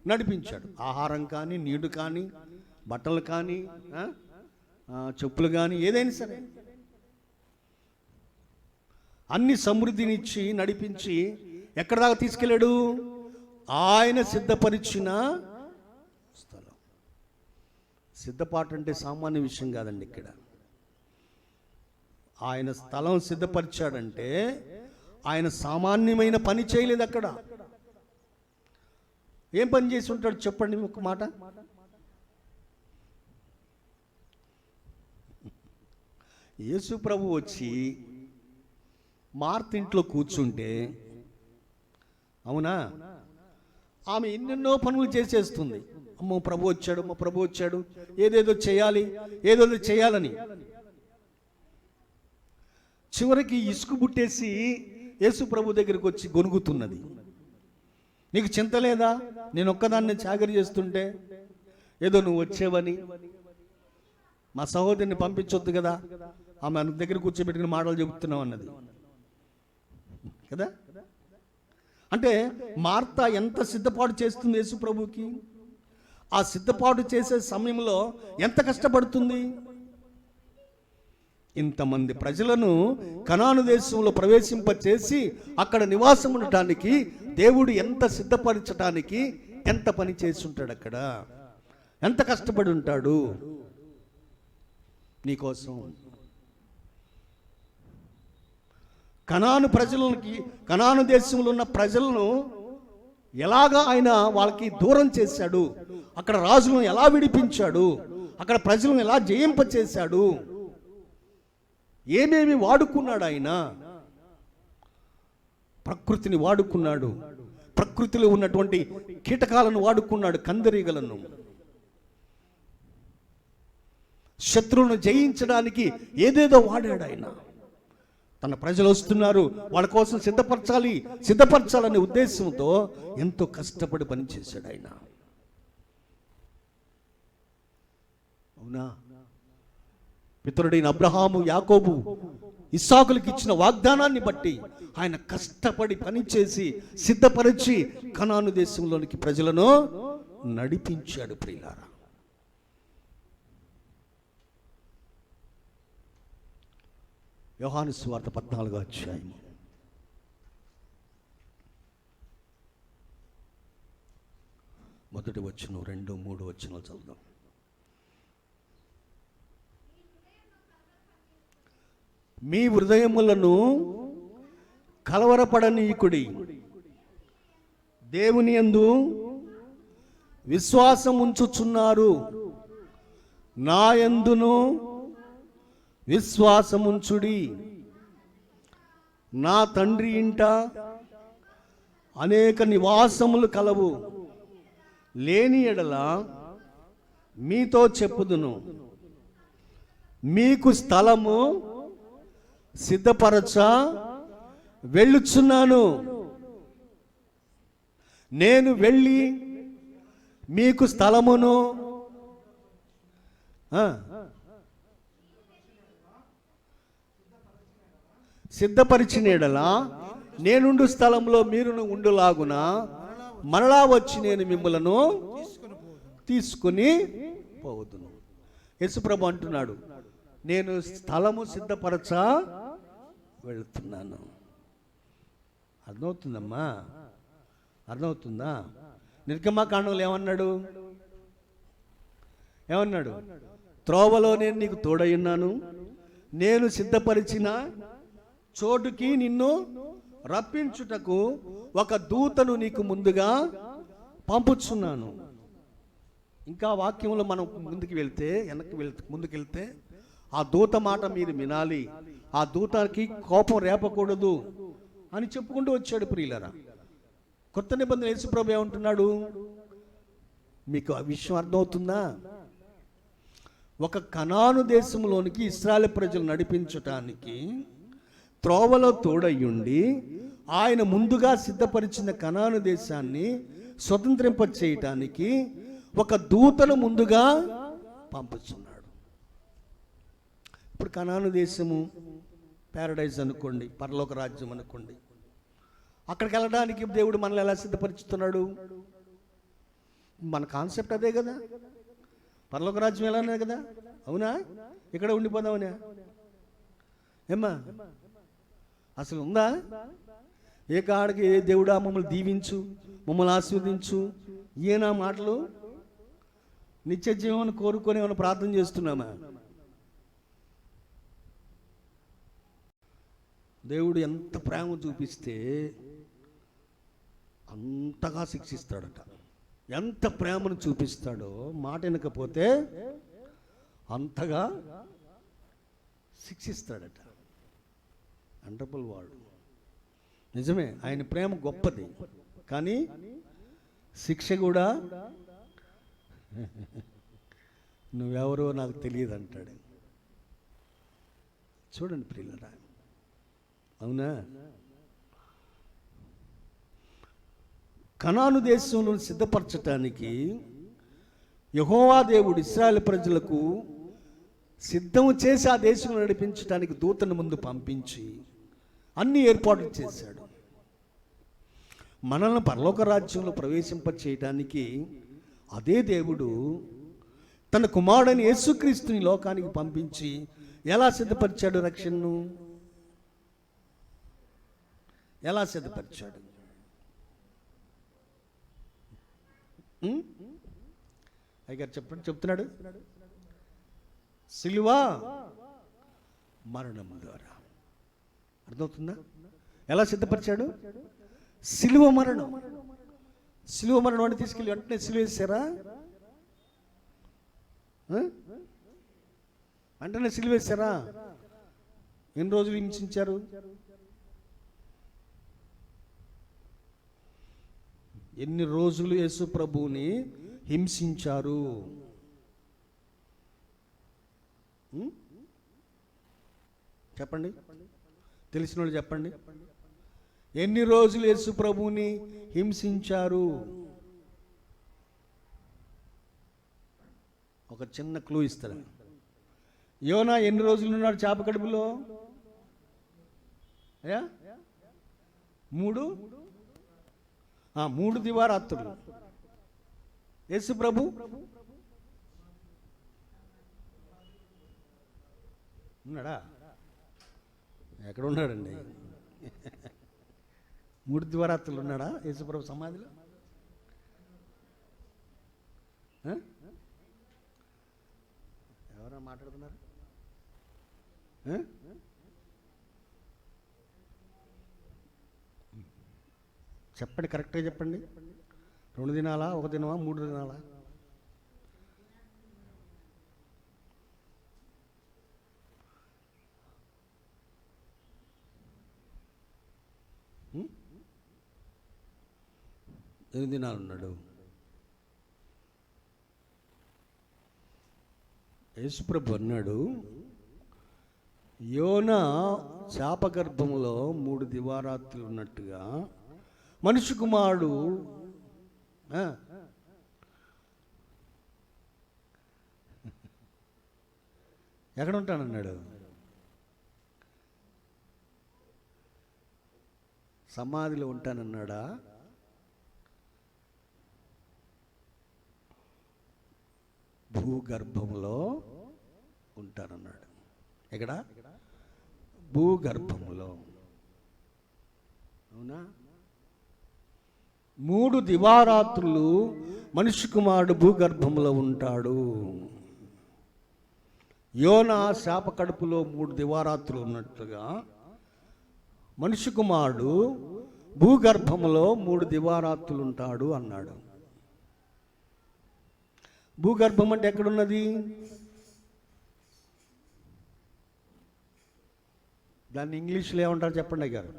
నడిపించాడు. ఆహారం కానీ, నీడు కానీ, బట్టలు కానీ, చెప్పులు కానీ, ఏదైనా సరే అన్ని సమృద్ధినిచ్చి నడిపించి ఎక్కడ దాకా తీసుకెళ్ళాడు? ఆయన సిద్ధపరిచిన స్థలం. సిద్ధపాటు అంటే సామాన్య విషయం కాదండి. ఇక్కడ ఆయన స్థలం సిద్ధపరిచాడంటే ఆయన సామాన్యమైన పని చేయలేదు. అక్కడ ఏం పని చేసి ఉంటాడు చెప్పండి ఒక మాట. యేసు ప్రభు వచ్చి మార్త ఇంట్లో కూర్చుంటే, అవునా, ఆమె ఎన్నెన్నో పనులు చేసేస్తుంది. అమ్మో ప్రభు వచ్చాడు, ఏదేదో చేయాలని. చివరికి ఇసుకు పుట్టేసి యేసు ప్రభు దగ్గరికి వచ్చి గొనుగుతున్నది. నీకు చింత లేదా, నేను ఒక్కదాన్ని చాకరీ చేస్తుంటే, ఏదో నువ్వు వచ్చేవని మా సహోదరిని పంపించొద్దు కదా, ఆమె దగ్గర కూర్చోబెట్టుకుని మాటలు చెబుతున్నావు అన్నది కదా. అంటే మార్త ఎంత సిద్ధపాటు చేస్తుంది యేసు ప్రభుకి, ఆ సిద్ధపాటు చేసే సమయంలో ఎంత కష్టపడుతుంది. ఇంతమంది ప్రజలను కనాను దేశంలో ప్రవేశింపచేసి అక్కడ నివాసం ఉండటానికి దేవుడు ఎంత సిద్ధపరచడానికి ఎంత పని చేసి ఉంటాడు, అక్కడ ఎంత కష్టపడి ఉంటాడు నీకోసం. కనాను ప్రజలకి, కనాను దేశంలో ఉన్న ప్రజలను ఎలాగా ఆయన వాళ్ళకి దూరం చేశాడు, అక్కడ రాజులను ఎలా విడిపించాడు, అక్కడ ప్రజలను ఎలా జయింపచేశాడు, ఏమేమి వాడుకున్నాడు ఆయన. ప్రకృతిని వాడుకున్నాడు, ప్రకృతిలో ఉన్నటువంటి కీటకాలను వాడుకున్నాడు, కందరీగలను. శత్రువును జయించడానికి ఏదేదో వాడాడు ఆయన. తన ప్రజలు వస్తున్నారు, వాళ్ళ కోసం సిద్ధపరచాలనే ఉద్దేశంతో ఎంతో కష్టపడి పనిచేశాడు ఆయన. అవునా? పితరుడైన అబ్రహాము, యాకోబు, ఇస్సాకులకు ఇచ్చిన వాగ్దానాన్ని బట్టి ఆయన కష్టపడి పనిచేసి సిద్ధపరిచి కనాను దేశంలోనికి ప్రజలను నడిపించాడు. ప్రియులారా, యోహాను సువార్త 14వ అధ్యాయం మొదటి వచనం 2, 3 వచనాలు చదువుదాం. మీ హృదయములను కలవరపడనీయుకుడి, దేవుని యందు విశ్వాసం ఉంచుచున్నారు, నా యందును విశ్వాసముంచుడి. నా తండ్రి ఇంట అనేక నివాసములు కలవు, లేని ఎడల మీతో చెప్పుదును. మీకు స్థలము సిద్ధపరచ వెళ్ళుచున్నాను. నేను వెళ్ళి మీకు స్థలమును సిద్ధపరిచిన ఎడల నేనుండు స్థలంలో మీరును ఉండులాగున మరలా వచ్చి నేను మిమ్మలను తీసుకుని పోదును. యేసుప్రభు అంటున్నాడు, నేను స్థలము సిద్ధపరచ వెళుతున్నాను. అర్థమవుతుందమ్మా? అర్థమవుతుందా? నిర్గమకాండంలో ఏమన్నాడు? త్రోవలో నేను నీకు తోడై ఉన్నాను, నేను సిద్ధపరిచిన చోటుకి నిన్ను రప్పించుటకు ఒక దూతను నీకు ముందుగా పంపుచున్నాను. ఇంకా వాక్యంలో మనం ముందుకు వెళ్తే ఆ దూత మాట మీరు వినాలి, ఆ దూతకి కోపం రేపకూడదు అని చెప్పుకుంటూ వచ్చాడు. ప్రియులరా, కొత్త నిబంధన యేసుప్రభు ఏమంటున్నాడు? మీకు ఆ విషయం అర్థమవుతుందా? ఒక కనాను దేశంలోనికి ఇశ్రాయేలు ప్రజలు నడిపించటానికి త్రోవలో తోడయ్యుండి ఆయన ముందుగా సిద్ధపరిచిన కనాను దేశాన్ని స్వతంత్రింప చేయటానికి ఒక దూతను ముందుగా పంపుతున్నాడు. ఇప్పుడు కనాను దేశము ప్యారడైజ్ అనుకోండి, పరలోక రాజ్యం అనుకోండి. అక్కడికి వెళ్ళడానికి దేవుడు మనల్ని ఎలా సిద్ధపరుచుతున్నాడు? మన కాన్సెప్ట్ అదే కదా, పరలోక రాజ్యం ఎలానే కదా. అవునా? ఇక్కడ ఉండిపోదామనే ఏమ్మా? అసలు ఉందా? ఏ కాడికి దేవుడా మమ్మల్ని దీవించు, మమ్మల్ని ఆశీర్వదించు, ఈయన మాటలు నిత్య జీవాన్ని కోరుకొని ఏమైనా ప్రార్థన చేస్తున్నామా? దేవుడు ఎంత ప్రేమ చూపిస్తే అంతగా శిక్షిస్తాడట. ఎంత ప్రేమను చూపిస్తాడో మాట వినకపోతే అంతగా శిక్షిస్తాడట. అండర్ఫుల్ వాడు. నిజమే, ఆయన ప్రేమ గొప్పది, కానీ శిక్ష కూడా నువ్వెవరో నాకు తెలియదు అంటాడు. చూడండి ప్రియులారా, అవునా? కనాను దేశంలో సిద్ధపరచటానికి యెహోవా దేవుడు ఇశ్రాయేలు ప్రజలకు సిద్ధం చేసి ఆ దేశం నడిపించడానికి దూతను ముందు పంపించి అన్ని ఏర్పాట్లు చేశాడు. మనల్ని పరలోక రాజ్యంలో ప్రవేశింప చేయడానికి అదే దేవుడు తన కుమారుడైన యేసుక్రీస్తుని లోకానికి పంపించి ఎలా సిద్ధపరిచాడు? రక్షణను ఎలా సిద్ధపరిచాడు? అయ్యగారు చెప్తున్నాడు, సిలువ మరణం ద్వారా. అర్థమవుతుందా? ఎలా సిద్ధపరిచాడు? సిలువ మరణం. సిలువ మరణం అంటే తీసుకెళ్ళి వెంటనే సిలువ వేసారా? వెంటనే సిలువ వేసారా? ఎన్ని రోజులు హింసించారు? ఎన్ని రోజులు యేసు ప్రభువుని హింసించారు? చెప్పండి, తెలిసిన వాళ్ళు చెప్పండి. ఎన్ని రోజులు యేసు ప్రభువుని హింసించారు? ఒక చిన్న క్లూ ఇస్తాను. యోనా ఎన్ని రోజులు ఉన్నాడు చేప కడుపులో? అయ్యా 3 దివారాత్రులు. యేసు ప్రభు ఉన్నాడా? ఎక్కడ ఉన్నాడండి? 3 దివారాత్రులు ఉన్నాడా యేసు ప్రభు సమాధిలో? ఎవరైనా మాట్లాడుతున్నారు? చెప్పండి, కరెక్ట్గా చెప్పండి. 2 దినాలా, 1 దినమా, 3 దినాలా? ఎన్ని దినాలు ఉన్నాడు? యేసుప్రభు అన్నాడు, యోనా శాపగర్భంలో 3 దివారాత్రులు ఉన్నట్టుగా మనిషి కుమారుడు ఎక్కడ ఉంటానన్నాడు? సమాధిలో ఉంటానన్నాడా? భూగర్భంలో ఉంటానన్నాడు. ఎక్కడ? భూగర్భంలో. అవునా? 3 దివారాత్రులు మనిషి కుమారుడు భూగర్భంలో ఉంటాడు. యోనా శాప కడుపులో 3 దివారాత్రులు ఉన్నట్లుగా మనిషి కుమారుడు భూగర్భంలో 3 దివారాత్రులు ఉంటాడు అన్నాడు. భూగర్భం అంటే ఎక్కడున్నది? దాన్ని ఇంగ్లీష్లో ఏమంటారు చెప్పండి గారు?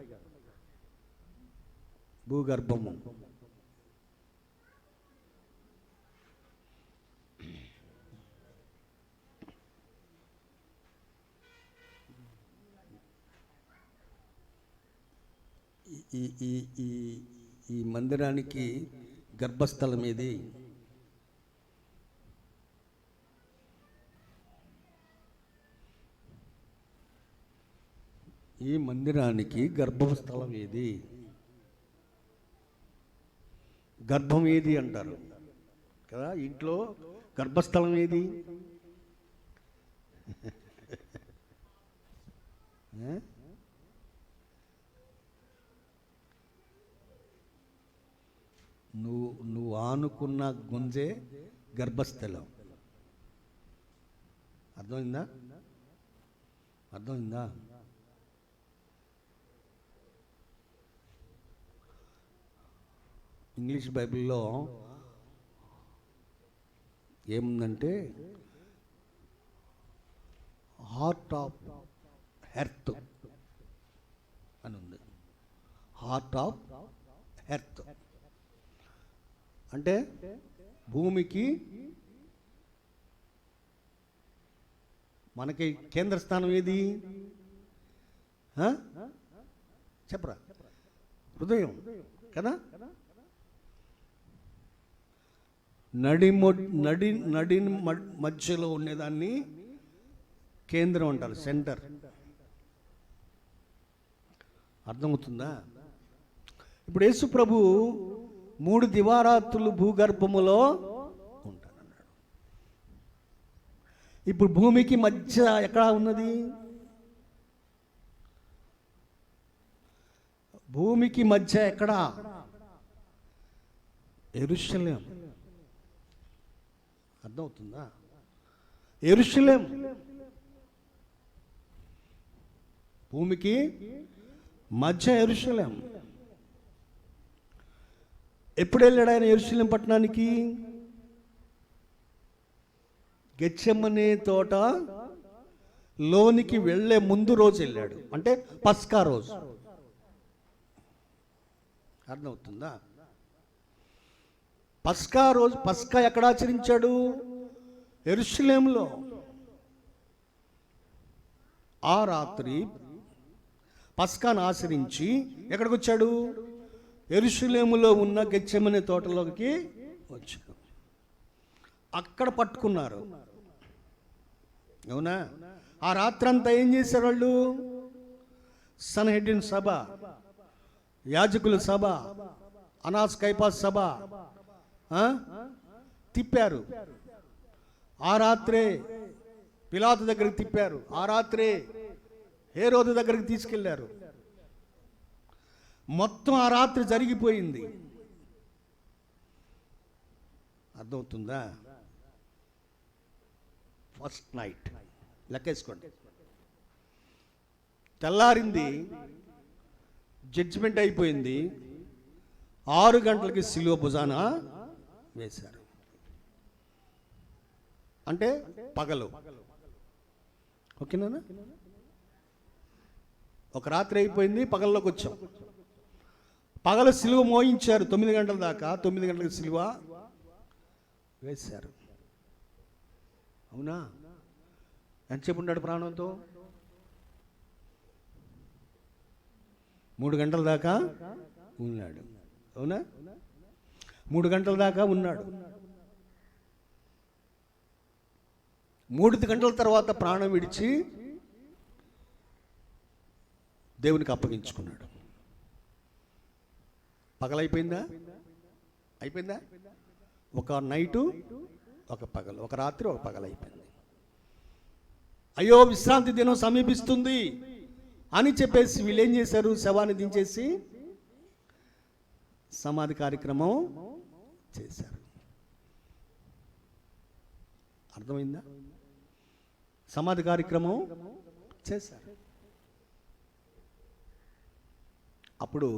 భూగర్భము. ఈ మందిరానికి గర్భస్థలం ఏది? ఈ మందిరానికి గర్భస్థలం ఏది? గర్భం ఏది అంటారు కదా. ఇంట్లో గర్భస్థలం ఏది? నువ్వు ఆనుకున్న గుంజే గర్భస్థలం. అర్థమైందా? అర్థమైందా? ఇంగ్లీష్ బైబిల్లో ఏముందంటే హార్ట్ ఆఫ్ ఎర్త్ అని ఉంది. హార్ట్ ఆఫ్ ఎర్త్ అంటే భూమికి మనకి కేంద్ర స్థానం ఏది? చెప్పరా? హృదయం కదా. నడి మధ్యలో ఉండేదాన్ని కేంద్రం అంటారు, సెంటర్. అర్థమవుతుందా? ఇప్పుడు యేసు ప్రభు 3 దివారాత్రులు భూగర్భములో ఉంటానన్నాడు. ఇప్పుడు భూమికి మధ్య ఎక్కడ ఉన్నది? భూమికి మధ్య ఎక్కడ? యెరూషలేం. అర్థమవుతుందా? యెరూషలేం. భూమికి మధ్య యెరూషలేం. ఎప్పుడు వెళ్ళాడు ఆయన యెరూషలేం పట్టణానికి? గెత్సెమనే తోట లోనికి వెళ్ళే ముందు రోజు వెళ్ళాడు, అంటే పస్కా రోజు. అర్థమవుతుందా? పస్కా రోజు. పస్కా ఎక్కడ ఆచరించాడు? యెరూషలేంలో. ఆ రాత్రి పస్కాను ఆచరించి ఎక్కడికి వచ్చాడు? యెరూషలేములో ఉన్న గెత్సెమనే తోటలోకి వచ్చాడు. అక్కడ పట్టుకున్నారు. అవునా? ఆ రాత్రంతా ఏం చేశారు వాళ్ళు? సన్హెడ్రిన్ సభ, యాజకుల సభ, అనాస్ కైపాస్ సభ తిప్పారు. ఆ రాత్రే పిలాతు దగ్గరికి తిప్పారు. ఆ రాత్రే హేరోదు దగ్గరికి తీసుకెళ్లారు. మొత్తం ఆ రాత్రి జరిగిపోయింది. అర్థమవుతుందా? ఫస్ట్ నైట్ లెక్కేసుకోండి. తెల్లారింది, జడ్జిమెంట్ అయిపోయింది. 6 గంటలకి సిలువ భుజాన వేశారు. అంటే పగలు. ఓకేనా? ఒక రాత్రి అయిపోయింది, పగల్లోకి వచ్చాం. పగలు సిలువ మోయించారు 9 గంటల దాకా. 9 గంటలకు సిలువ వేశారు. అవునా? ఎంతసేపు ఉన్నాడు ప్రాణంతో? 3 గంటల దాకా ఉన్నాడు. అవునా? 3 గంటల దాకా ఉన్నాడు. 3 గంటల తర్వాత ప్రాణం విడిచి దేవునికి అప్పగించుకున్నాడు. పగలైపోయిందా? అయిపోయిందా? ఒక నైటు, ఒక పగలు, ఒక రాత్రి, ఒక పగలు అయిపోయింది. అయ్యో విశ్రాంతి దినం సమీపిస్తుంది అని చెప్పేసి వీళ్ళు ఏం చేశారు? శవాన్ని దించేసి సమాధి కార్యక్రమం చేశారు. అర్థమైందా? సమాధి కార్యక్రమం చేశారు. అప్పుడు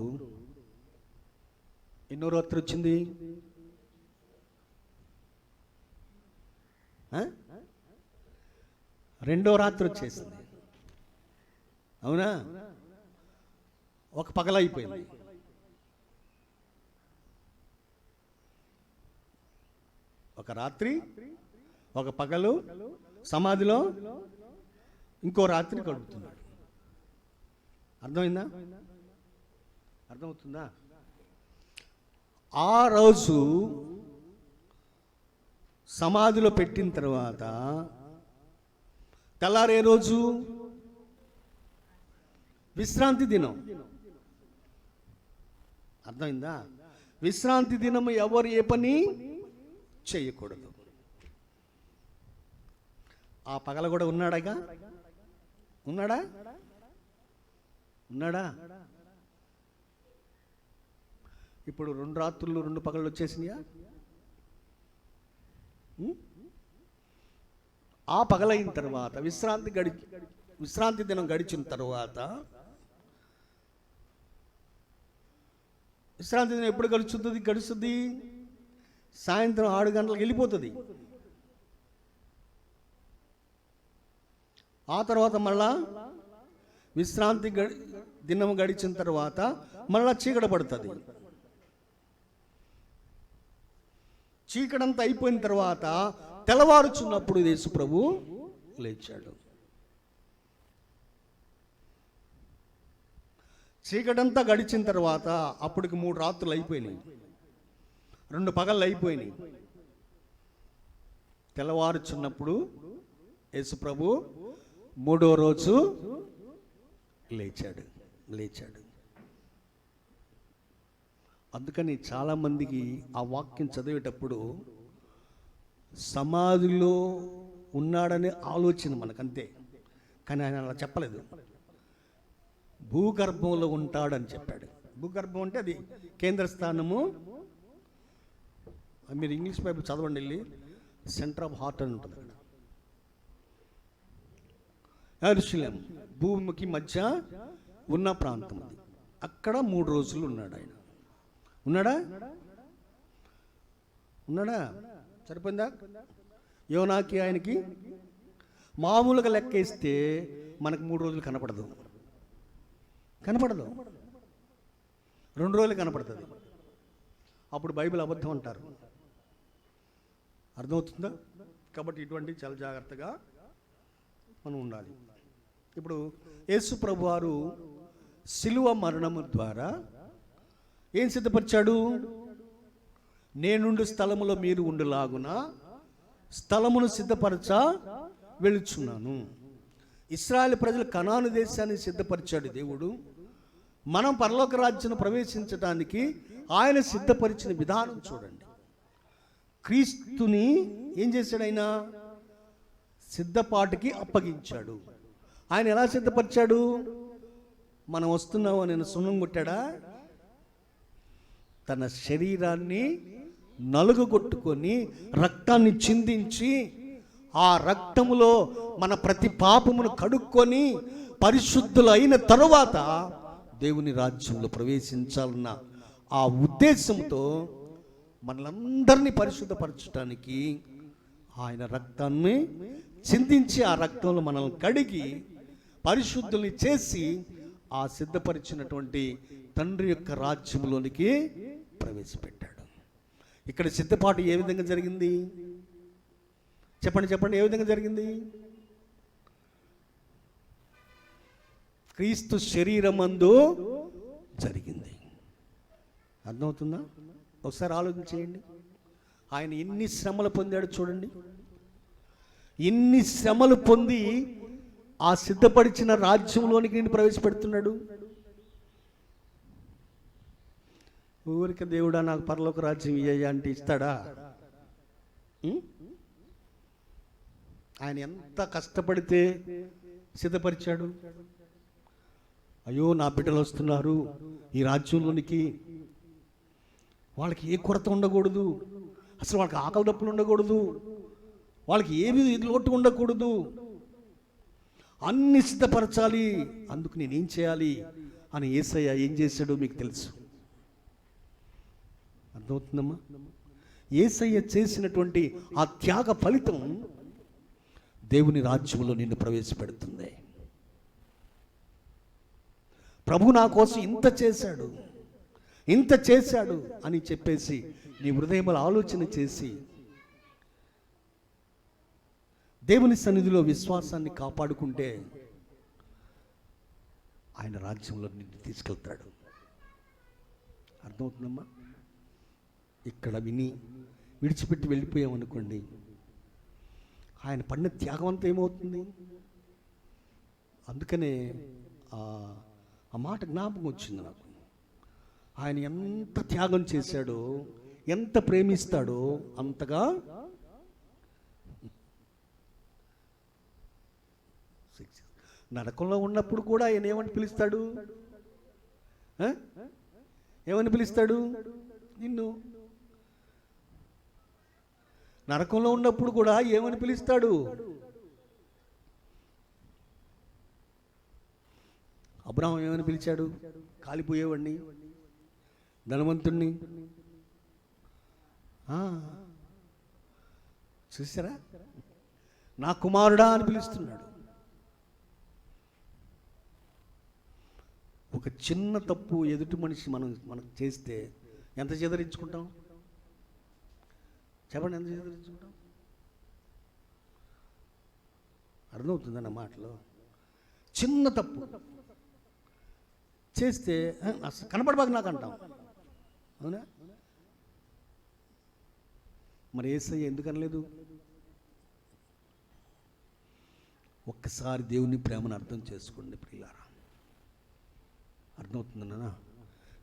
ఎన్నో రాత్రి వచ్చింది? రెండో రాత్రి వచ్చేసింది. అవునా? ఒక పగలైపోయింది. ఒక రాత్రి, ఒక పగలు, సమాధిలో ఇంకో రాత్రి గడుపుతున్నాడు. అర్థమైందా? అర్థమవుతుందా? ఆ రోజు సమాధిలో పెట్టిన తర్వాత తెల్లారే రోజు విశ్రాంతి దినం. అర్థమైందా? విశ్రాంతి దినం ఎవరు ఏ పని చేయకూడదు. ఆ పగల కూడా ఉన్నాడాగా? ఉన్నాడా? ఉన్నాడా? ఇప్పుడు 2 రాత్రులు 2 పగళ్ళు వచ్చేసినాయా? ఆ పగలైన తర్వాత విశ్రాంతి దినం గడిచిన తర్వాత, విశ్రాంతి దినం ఎప్పుడు గడుస్తుంది? సాయంత్రం 6 గంటలకు వెళ్ళిపోతుంది. ఆ తర్వాత మళ్ళా విశ్రాంతి దినం గడిచిన తర్వాత మళ్ళా చీకటి పడుతుంది. చీకటంతా అయిపోయిన తర్వాత తెల్లవారుచున్నప్పుడు యేసు ప్రభు లేచాడు. చీకటంతా గడిచిన తర్వాత అప్పటికి 3 రాత్రులు అయిపోయినాయి, 2 పగళ్ళు అయిపోయినాయి. తెల్లవారుచున్నప్పుడు యేసు ప్రభు 3వ రోజు లేచాడు. అందుకని చాలామందికి ఆ వాక్యం చదివేటప్పుడు సమాధిలో ఉన్నాడనే ఆలోచన మనకంతే, కానీ ఆయన అలా చెప్పలేదు. భూగర్భంలో ఉంటాడని చెప్పాడు. భూగర్భం అంటే అది కేంద్ర స్థానము. మీరు ఇంగ్లీష్ బైబిల్ చదవండి, వెళ్ళి సెంటర్ ఆఫ్ హార్ట్ అని ఉంటుంది అక్కడ. యెరూషలేం భూమికి మధ్య ఉన్న ప్రాంతం అది. అక్కడ 3 రోజులు ఉన్నాడు ఆయన. ఉన్నాడా? సరిపోయిందా? యోనాకి ఆయనకి మామూలుగా లెక్కేస్తే మనకు 3 రోజులు కనపడదు, 2 రోజులు కనపడుతుంది. అప్పుడు బైబిల్ అబద్ధం అంటారు. అర్థమవుతుందా? కాబట్టి ఇటువంటి చాలా జాగ్రత్తగా మనం ఉండాలి. ఇప్పుడు యేసు ప్రభువారు శిలువ మరణము ద్వారా ఏం సిద్ధపరిచాడు? నేనుండు స్థలములో మీరు ఉండులాగున స్థలమును సిద్ధపరచ వెళుచున్నాను. ఇశ్రాయేలు ప్రజలు కనాను దేశాన్ని సిద్ధపరిచాడు దేవుడు. మనం పరలోక రాజ్యాన్ని ప్రవేశించడానికి ఆయన సిద్ధపరిచిన విధానం చూడండి. క్రీస్తుని ఏం చేశాడు? ఆయన సిద్ధపాటుకి అప్పగించాడు. ఆయన ఎలా సిద్ధపరిచాడు? మనం వస్తున్నావు అని సున్నం కొట్టాడా? తన శరీరాన్ని నలుగుగొట్టుకొని రక్తాన్ని చిందించి ఆ రక్తములో మన ప్రతి పాపమును కడుక్కొని పరిశుద్ధులు అయిన తరువాత దేవుని రాజ్యంలో ప్రవేశించాలన్న ఆ ఉద్దేశంతో మనలందరినీ పరిశుద్ధపరచడానికి ఆయన రక్తాన్ని చిందించి ఆ రక్తంలో మనల్ని కడిగి పరిశుద్ధుల్ని చేసి ఆ సిద్ధపరిచినటువంటి తండ్రి యొక్క రాజ్యంలోనికి ప్రవేశపెట్టాడు. ఇక్కడ సిద్ధపాటు ఏ విధంగా జరిగింది? చెప్పండి, ఏ విధంగా జరిగింది? క్రీస్తు శరీరమందు జరిగింది. అర్థమవుతుందా? ఒకసారి ఆలోచన చేయండి. ఆయన ఎన్ని శ్రమలు పొందాడు చూడండి. ఎన్ని శ్రమలు పొంది ఆ సిద్ధపరిచిన రాజ్యంలోనికి నేను ప్రవేశపెడుతున్నాడు. ఊరికి దేవుడా నాకు పరలోక రాజ్యం ఇయ్యా అంటే ఇస్తాడా? ఆయన ఎంత కష్టపడితే సిద్ధపరిచాడు. అయ్యో నా బిడ్డలు వస్తున్నారు ఈ రాజ్యంలోనికి, వాళ్ళకి ఏ కొరత ఉండకూడదు, అసలు వాళ్ళకి ఆకలి దప్పులు ఉండకూడదు, వాళ్ళకి ఏమి లోటు ఉండకూడదు, అన్ని సిద్ధపరచాలి. అందుకు నేనేం చేయాలి అని యేసయ్య ఏం చేశాడో మీకు తెలుసు. అర్థమవుతుందమ్మా? యేసయ్య చేసినటువంటి ఆ త్యాగ ఫలితం దేవుని రాజ్యంలో నిన్ను ప్రవేశపెడుతుంది. ప్రభు నా కోసం ఇంత చేశాడు అని చెప్పేసి నీ హృదయంలో ఆలోచన చేసి దేవుని సన్నిధిలో విశ్వాసాన్ని కాపాడుకుంటే ఆయన రాజ్యంలో నిన్ను తీసుకెళ్తాడు. అర్థమవుతుందమ్మా? ఇక్కడ విడిచిపెట్టి వెళ్ళిపోయామనుకోండి, ఆయన పడిన త్యాగం అంతా ఏమవుతుంది? అందుకనే ఆ మాట జ్ఞాపకం వచ్చింది నాకు. ఆయన ఎంత త్యాగం చేశాడో, ఎంత ప్రేమిస్తాడో అంతగా నరకంలో ఉన్నప్పుడు కూడా ఆయన ఏమని పిలుస్తాడు? ఏమని పిలుస్తాడు నిన్ను? నరకంలో ఉన్నప్పుడు కూడా ఏమని పిలుస్తాడు? అబ్రాహాం ఏమని పిలిచాడు? కాలిపోయేవాడిని, ధనవంతుణ్ణి. చూసారా? నా కుమారుడా అని పిలుస్తున్నాడు. ఒక చిన్న తప్పు ఎదుటి మనిషి మనం చేస్తే ఎంత చెదరించుకుంటాం? చెప్పండి, ఎంత చెదరించుకుంటాం? అర్థమవుతుందన్న మాటలో. చిన్న చేస్తే అసలు కనపడబాక నాకు అంటాం. అవునా? మరి యేసయ్య ఎందుకు అనలేదు? ఒక్కసారి దేవుని ప్రేమను అర్థం చేసుకోండి ప్రియులారా. అర్థమవుతుందన్నా?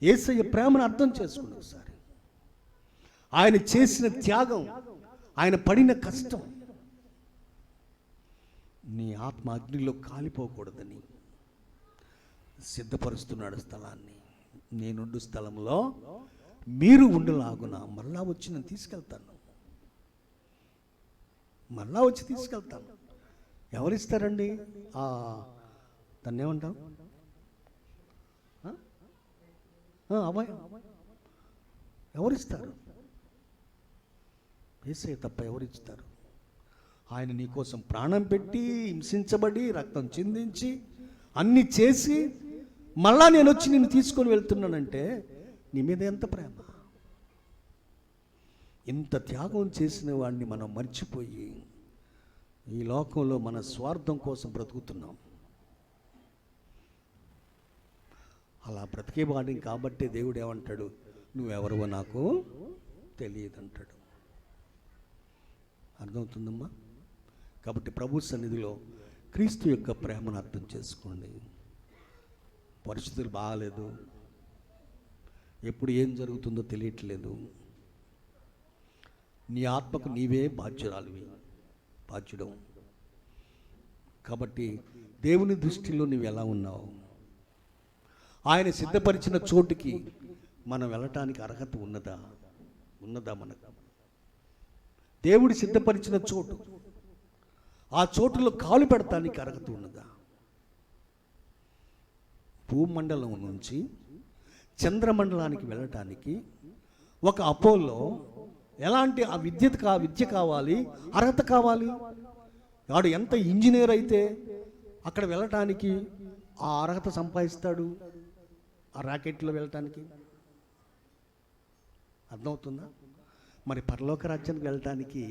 యేసయ్య ప్రేమను అర్థం చేసుకోండి ఒకసారి. ఆయన చేసిన త్యాగం, ఆయన పడిన కష్టం నీ ఆత్మ అగ్నిలో కాలిపోకూడదని సిద్ధపరుస్తున్నాడు స్థలాన్ని. నేనుండు స్థలంలో మీరు ఉండలాగున మరలా వచ్చి నేను తీసుకెళ్తాను. మరలా వచ్చి తీసుకెళ్తాను. ఎవరిస్తారండి? దాన్ని ఏమంటాం? అభయం. ఎవరిస్తారు? యేసయ్య తప్ప ఎవరిస్తారు? ఆయన నీకోసం ప్రాణం పెట్టి, హింసించబడి, రక్తం చిందించి, అన్నీ చేసి మళ్ళా నేను వచ్చి నిన్ను తీసుకొని వెళ్తున్నానంటే నీ మీద ఎంత ప్రేమ! ఇంత త్యాగం చేసిన వాడిని మనం మర్చిపోయి ఈ లోకంలో మన స్వార్థం కోసం బ్రతుకుతున్నాం. అలా బ్రతికేవాడిని కాబట్టి దేవుడు ఏమంటాడు? నువ్వెవరవో నాకు తెలియదు అంటాడు. అర్థమవుతుందమ్మా? కాబట్టి ప్రభు సన్నిధిలో క్రీస్తు యొక్క ప్రేమను అర్థం చేసుకోండి. పరిస్థితులు బాగాలేదు, ఎప్పుడు ఏం జరుగుతుందో తెలియట్లేదు. నీ ఆత్మకు నీవే బాధ్యుడు. కాబట్టి దేవుని దృష్టిలో నువ్వు ఎలా ఉన్నావు? ఆయన సిద్ధపరిచిన చోటుకి మనం వెళ్ళటానికి అర్హత ఉన్నదా మనకు? దేవుడు సిద్ధపరిచిన చోటు, ఆ చోటులో కాలు పెడతానికి అర్హత ఉన్నదా? భూమండలం నుంచి చంద్రమండలానికి వెళ్ళటానికి ఒక అపోలో ఎలాంటి ఆ విద్య కావాలి, అర్హత కావాలి. వాడు ఎంత ఇంజనీర్ అయితే అక్కడ వెళ్ళటానికి ఆ అర్హత సంపాదిస్తాడు, ఆ రాకెట్లో వెళ్ళటానికి. అర్థమవుతుందా? మరి పరలోక రాజ్యానికి వెళ్ళటానికి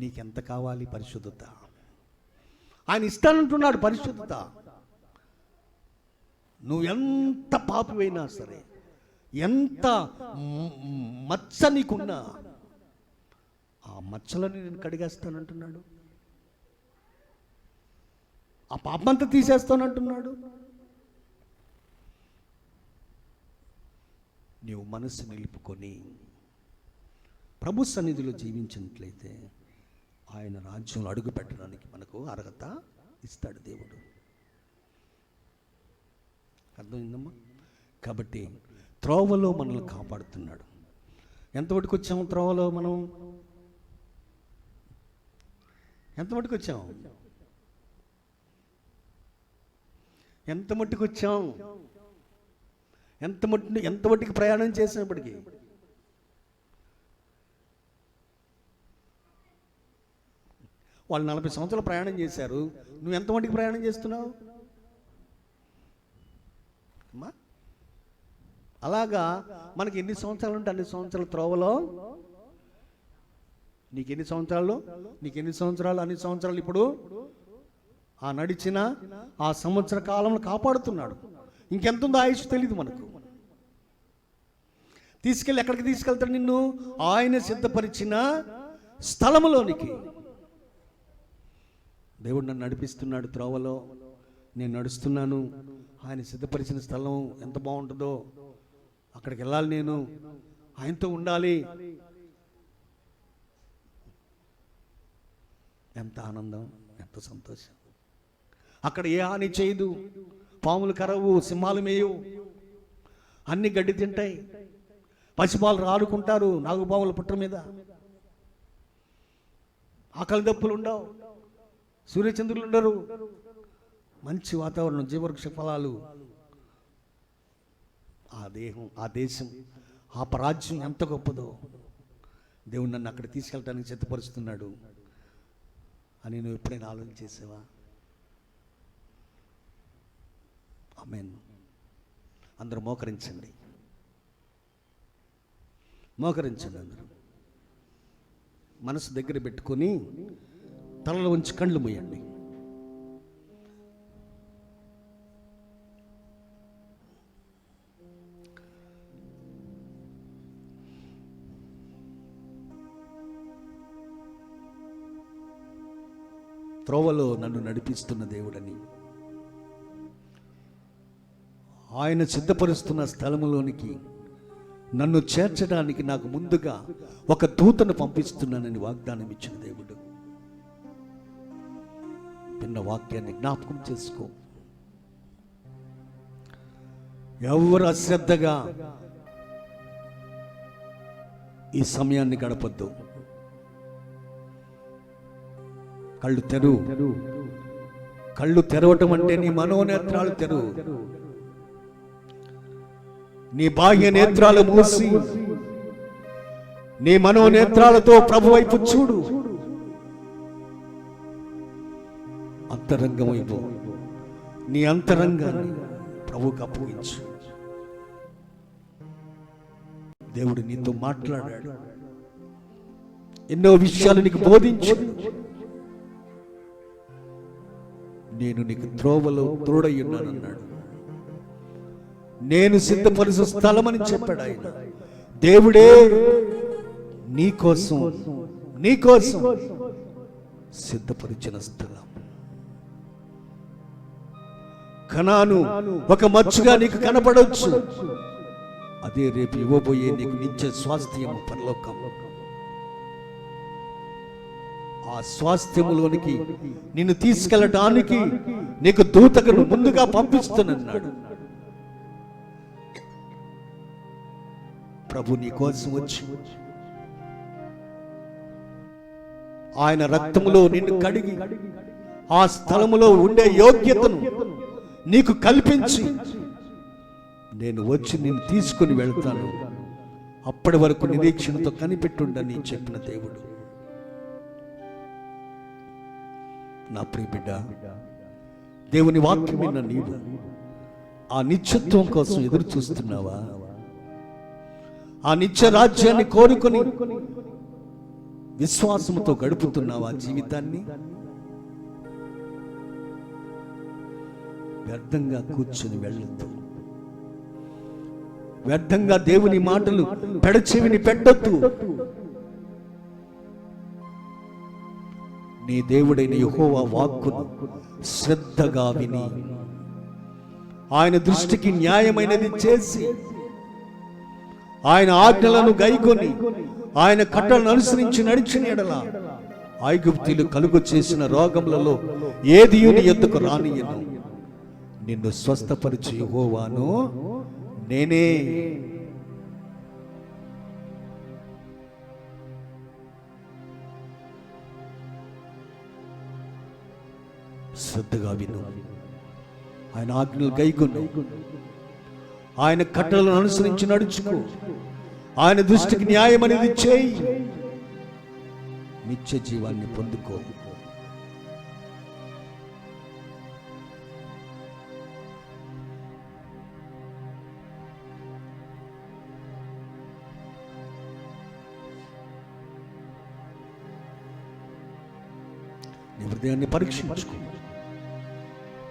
నీకెంత కావాలి? పరిశుద్ధత. ఆయన ఇస్తానంటున్నాడు పరిశుద్ధత. నువ్వెంత పాపివైనా సరే, ఎంత మచ్చ నీకున్నా ఆ మచ్చలని నేను కడిగేస్తానంటున్నాడు. ఆ పాపంతా తీసేస్తానంటున్నాడు. నీవు మనస్సు నిలుపుకొని ప్రభు సన్నిధిలో జీవించినట్లయితే ఆయన రాజ్యంలో అడుగు పెట్టడానికి మనకు అర్హత ఇస్తాడు దేవుడు. అర్థమైందమ్మా? కాబట్టి త్రోవలో మనల్ని కాపాడుతున్నాడు. ఎంతవరకు వచ్చాము? త్రోవలో మనం ఎంత మట్టుకు వచ్చాం? ఎంత మట్టుకు ప్రయాణం చేసినప్పటికీ వాళ్ళు 40 సంవత్సరాలు ప్రయాణం చేశారు. నువ్వు ఎంత మట్టుకు ప్రయాణం చేస్తున్నావు? అమ్మా, అలాగా మనకి ఎన్ని సంవత్సరాలు ఉంటే అన్ని సంవత్సరాల త్రోవలో నీకెన్ని సంవత్సరాలు అన్ని సంవత్సరాలు ఇప్పుడు ఆ నడిచిన ఆ సంవత్సర కాలంలో కాపాడుతున్నాడు. ఇంకెంత ఉందో ఆయుష్ తెలియదు మనకు. ఎక్కడికి తీసుకెళ్తాడు నిన్ను? ఆయన సిద్ధపరిచిన స్థలములోనికి. దేవుడు నన్ను నడిపిస్తున్నాడు త్రోవలో, నేను నడుస్తున్నాను. ఆయన సిద్ధపరిచిన స్థలం ఎంత బాగుంటుందో అక్కడికి వెళ్ళాలి, నేను ఆయనతో ఉండాలి. ఎంత ఆనందం, ఎంత సంతోషం. అక్కడ ఏ హాని చేయదు, పాములు కరవు, సింహాలు మేయవు, అన్ని గడ్డి తింటాయి, పసిపాలు ఆడుకుంటారు నాగుపాముల పుట్ట మీద, ఆకలి దప్పులు ఉండవు, సూర్యచంద్రులు ఉండరు, మంచి వాతావరణం, జీవవృక్ష ఫలాలు. ఆ దేశం, ఆ రాజ్యం ఎంత గొప్పదో. దేవుడు నన్ను అక్కడ తీసుకెళ్ళడానికి సిద్ధపరుస్తున్నాడు అని నువ్వు ఎప్పుడైనా ఆలోచన చేసావా? ఆమేన్. అందరూ మోకరించండి అందరూ. మనసు దగ్గర పెట్టుకొని తలలో ఉంచి కళ్ళు మూయండి. త్రోవలో నన్ను నడిపిస్తున్న దేవుడని, ఆయన సిద్ధపరుస్తున్న స్థలములోనికి నన్ను చేర్చడానికి నాకు ముందుగా ఒక దూతను పంపిస్తున్నానని వాగ్దానం ఇచ్చిన దేవుడు. విన్న వాక్యాన్ని జ్ఞాపకం చేసుకో. ఎవరు అశ్రద్ధగా ఈ సమయాన్ని గడపద్దు. కళ్ళు తెరవటం అంటే నీ మనోనేత్రాలు తెరువు. నీ బాహ్య నేత్రాలు మూసి నీ మనోనేత్రాలతో ప్రభు వైపు చూడు. అంతరంగం వైపు నీ అంతరంగాన్ని ప్రభువుకు అప్పగించు. దేవుడు నీతో మాట్లాడాడు, ఎన్నో విషయాలు నీకు బోధించాడు. నేను నీకు త్రోవలో తోడయ్యున్నానన్నాడు. నేను సిద్ధపరుచు స్థలమని చెప్పాడు ఆయన. దేవుడే నీకోసం సిద్ధపరిచిన స్థలం. కనాను ఒక మచ్చుగా నీకు కనపడవచ్చు. అదే రేపు ఇవ్వబోయే నీకు నిత్య స్వాస్థ్యము పరలోకం. ఆ స్వాస్థ్యములోనికి నిన్ను తీసుకెళ్ళటానికి నీకు దూతను ముందుగా పంపిస్తున్నాడు. ప్రభు నీ కోసం వచ్చి ఆయన రక్తములో నిన్ను కడిగి ఆ స్థలములో ఉండే యోగ్యతను నీకు కల్పించి, నేను వచ్చి నిన్ను తీసుకుని వెళ్తాను, అప్పటి వరకు నిరీక్షణతో కనిపెట్టుండని చెప్పిన దేవుడు. నా ప్రియ బిడ్డ, దేవుని వాక్యం విన్న నీవు ఆ నిత్యత్వం కోసం ఎదురు చూస్తున్నావా? ఆ నిత్య రాజ్యాన్ని కోరుకొని విశ్వాసముతో గడుపుతున్నావా జీవితాన్ని? వ్యర్థంగా కూర్చొని వెళ్ళొద్దు. వ్యర్థంగా దేవుని మాటలు పెడచెవిని పెట్టొద్దు. నీ దేవుడైన యెహోవా వాక్కును శ్రద్ధగా విని ఆయన దృష్టికి న్యాయమైనది చేసి ఆయన ఆజ్ఞలను గైకొని ఆయన కట్టలను అనుసరించి నడిచిన ఎడల ఐగుప్తీయులు కలుగు చేసిన రోగములలో ఏది నీ యొద్దకు రానియను. నిన్ను స్వస్థపరిచి యెహోవాను నేనే. శ్రద్ధగా విను, ఆయన ఆజ్ఞలు గైకొను, ఆయన కట్టలను అనుసరించి నడుచుకో, ఆయన దృష్టికి న్యాయం అనేది చేయి, నిత్య జీవాన్ని పొందుకో. నీ హృదయాన్ని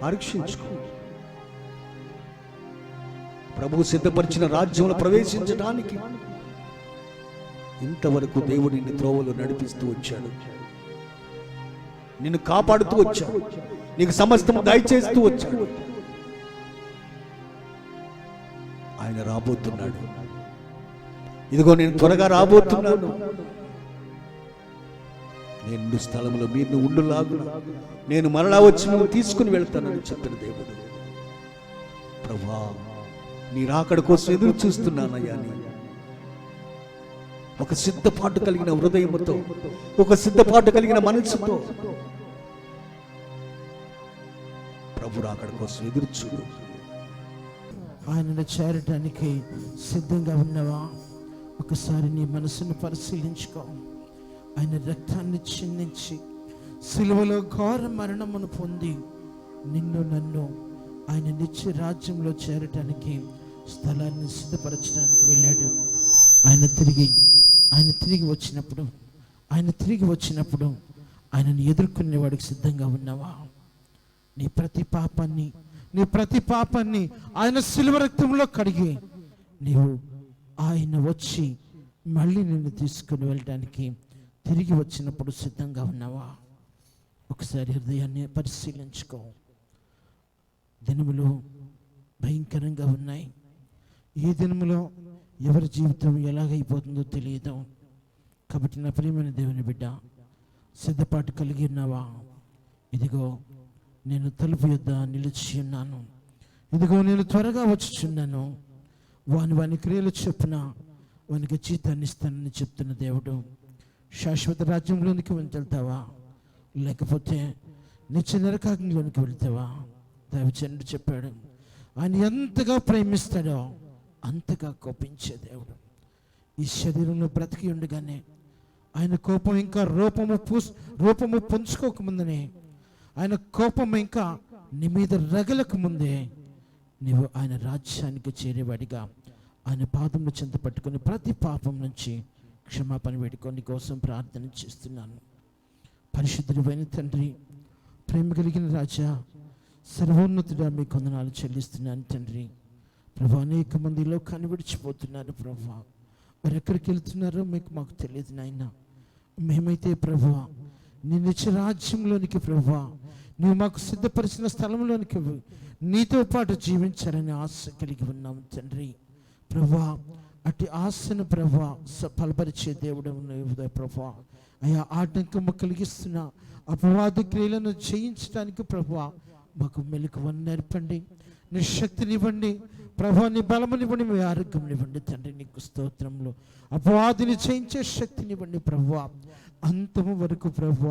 పరీక్షించుకో. ప్రభువు సిద్ధపరిచిన రాజ్యంలో ప్రవేశించడానికి ఇంతవరకు దేవుడు నిన్ను త్రోవలో నడిపిస్తూ వచ్చాడు, నిన్ను కాపాడుతూ వచ్చాడు, నీకు సమస్తము దయచేస్తూ వచ్చాడు. ఆయన రాబోతున్నాడు. ఇదిగో నేను త్వరగా రాబోతున్నాను, నేను స్థలంలో మీరు ఉండులాగున నేను మరలా వచ్చి నువ్వు తీసుకుని వెళ్తానని చెప్పిన దేవుడు. ప్రభువా, నీ రాకడ కోసం ఎదురు చూస్తున్నానయ్యా. ఒక సిద్ధపాటు కలిగిన హృదయముతో, ఒక సిద్ధపాటు కలిగిన మనసుతో ప్రభు రాకడ కోసం ఎదురు చూడు. ఆయనను చేరటానికి సిద్ధంగా ఉన్నవా? ఒకసారి నీ మనసును పరిశీలించుకో. ఆయన రక్తాన్ని చిందించి సిలువలో ఘోర మరణమును పొంది నిన్ను నన్ను ఆయన నిత్య రాజ్యంలో చేరటానికి స్థలాన్ని సిద్ధపరచడానికి వెళ్ళాడు. ఆయన తిరిగి వచ్చినప్పుడు ఆయనను ఎదుర్కొనేవాడికి సిద్ధంగా ఉన్నావా? నీ ప్రతి పాపాన్ని ఆయన సిలువ రక్తంలో కడిగి నీవు ఆయన వచ్చి మళ్ళీ నిన్ను తీసుకుని వెళ్ళడానికి తిరిగి వచ్చినప్పుడు సిద్ధంగా ఉన్నావా? ఒకసారి హృదయాన్ని పరిశీలించుకో. దినములు భయంకరంగా ఉన్నాయి. ఈ దినములో ఎవరి జీవితం ఎలాగైపోతుందో తెలియదు. కాబట్టి నా ప్రియమైన దేవుని బిడ్డ, సిద్ధపాటు కలిగి ఉన్నావా? ఇదిగో నేను తలుపు యొద్ద నిలిచి ఉన్నాను, ఇదిగో నేను త్వరగా వచ్చుచున్నాను. వాని క్రియలు చొప్పున వానికి జీతాన్ని ఇస్తానని చెప్తున్న దేవుడు. శాశ్వత రాజ్యంలోనికి వెళ్తావా, లేకపోతే నిత్య నరకాగ్నిలోనికి వెళ్తావా? దైవజనుడు చెప్పాడు, ఆయన ఎంతగా ప్రేమిస్తాడో అంతగా కోపించే దేవుడు. ఈ శరీరంలో బ్రతికి ఉండగానే ఆయన కోపం ఇంకా రూపము పుంజుకోకముందనే, ఆయన కోపం ఇంకా నీ మీద రగలకు ముందే నీవు ఆయన రాజ్యానికి చేరేవాడిగా ఆయన పాదములు చెంత పట్టుకొని ప్రతి పాపం నుంచి క్షమాపణ వేడుకొని కోసం ప్రార్థన చేస్తున్నాను. పరిశుద్ధుడైన తండ్రి, ప్రేమ కలిగిన రాజా, సర్వోన్నతుడా, మీ కొందనాలు చెల్లిస్తున్నాను తండ్రి. ప్రభు, అనేక మంది లోకాన్ని విడిచిపోతున్నారు ప్రభు. వారు ఎక్కడికి వెళ్తున్నారో మాకు తెలియదు నాయన. మేమైతే ప్రభు నీ నిత్య రాజ్యంలోనికి ప్రభు, నువ్వు మాకు సిద్ధపరిచిన స్థలంలోనికి నీతో పాటు జీవించాలని ఆశ కలిగి ఉన్నాము తండ్రి. ప్రభు, అట్టి ఆశను ప్రభు ఫలపరిచే దేవుడు ప్రభు. అయా, ఆటంకము కలిగిస్తున్న అపవాద క్రియలను జయించడానికి ప్రభు మాకు మెలకువను నేర్పండి, నీ శక్తినివ్వండి ప్రభు, నీ బలమునివ్వండి, మీ ఆరోగ్యంనివ్వండి తండ్రి. నీకు స్తోత్రంలో అపవాదిని జయించే శక్తినివ్వండి ప్రభు. అంతము వరకు ప్రభు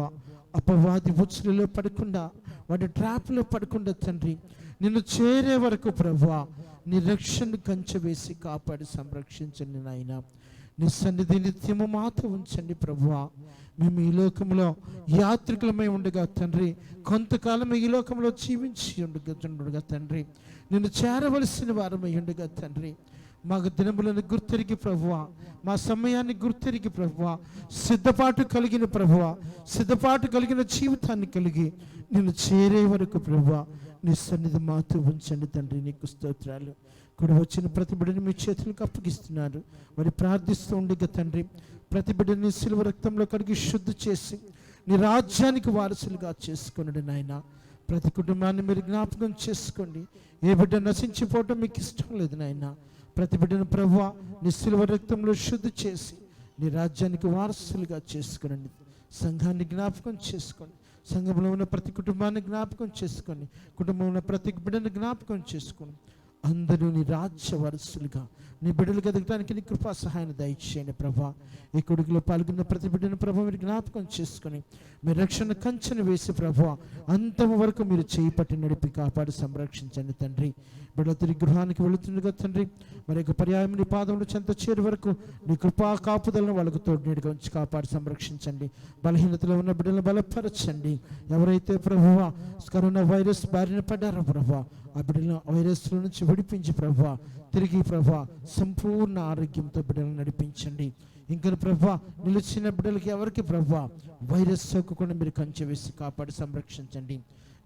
అపవాది ఉచ్చులలో పడకుండా, వాడి ట్రాప్లో పడకుండా తండ్రి, నిన్ను చేరే వరకు ప్రభు నీ రక్షణ కంచె వేసి కాపాడి సంరక్షించండి నాయన. నీ సన్నిధి నిత్యము మాతో ఉంచండి ప్రభువా. మేము ఈ లోకంలో యాత్రికులమై ఉండగా తండ్రి, కొంతకాలం ఈ లోకంలో జీవించి ఉండగా తండ్రి, నిన్ను చేరవలసిన వారమై ఉండగా తండ్రి, మాకు దినములను గుర్తెరిగి ప్రభువా, మా సమయాన్ని గుర్తెరిగి ప్రభువా, సిద్ధపాటు కలిగిన ప్రభువా, సిద్ధపాటు కలిగిన జీవితాన్ని కలిగి నిన్ను చేరే వరకు ప్రభువా నీ సన్నిధి మాతో ఉంచండి తండ్రి. నీకు స్తోత్రాలు. కూడా వచ్చిన ప్రతి బిడ్డని మీ చేతులకు అప్పగిస్తున్నారు. మరి ప్రార్థిస్తూ ఉండగా తండ్రి, ప్రతి బిడ్డని సిలువ రక్తంలో కడిగి శుద్ధి చేసి నీ రాజ్యానికి వారసులుగా చేసుకోండి నాయన. ప్రతి కుటుంబాన్ని మీరు జ్ఞాపకం చేసుకోండి. ఏ బిడ్డ నశించిపోవటం మీకు ఇష్టం లేదు నాయన. ప్రతి బిడ్డను ప్రభువా నీ సిలువ రక్తంలో శుద్ధి చేసి నీ రాజ్యానికి వారసులుగా చేసుకోండి. సంఘాన్ని జ్ఞాపకం చేసుకోండి. సంఘంలో ఉన్న ప్రతి కుటుంబాన్ని జ్ఞాపకం చేసుకోండి. కుటుంబంలో ఉన్న ప్రతి బిడ్డను జ్ఞాపకం చేసుకోండి. అందరూ నీ రాజ్య వారసులుగా నీ బిడ్డలకు ఎదగడానికి నీ కృపా సహాయాన్ని దయచేయండి ప్రభా. ఈ కొడుకులో పాల్గొన్న ప్రతి బిడ్డను ప్రభా మీరు జ్ఞాపకం చేసుకొని మీ రక్షణ కంచెను వేసి ప్రభా అంతము వరకు మీరు చేయి పట్టి నడిపి కాపాడి సంరక్షించండి తండ్రి. బిడ్డలు తిరిగి గృహానికి వెళుతుండగా తండ్రి, మరి యొక్క పర్యాయం నీ పాదములు చెంత చేరు వరకు నీ కృపా కాపుదలను వాళ్ళకు తోడునీడుగా ఉంచి కాపాడి సంరక్షించండి. బలహీనతలో ఉన్న బిడ్డలను బలపరచండి. ఎవరైతే ప్రభువా కరోనా వైరస్ బారిన పడ్డారో ప్రభువా, ఆ బిడ్డలను వైరస్ల నుంచి విడిపించి ప్రభువా తిరిగి ప్రభువా సంపూర్ణ ఆరోగ్యంతో బిడ్డలను నడిపించండి. ఇంకా ప్రభువా నిలిచిన బిడ్డలకి ఎవరికి ప్రభువా వైరస్ సోకకుండా మీరు కంచె వేసి కాపాడి సంరక్షించండి.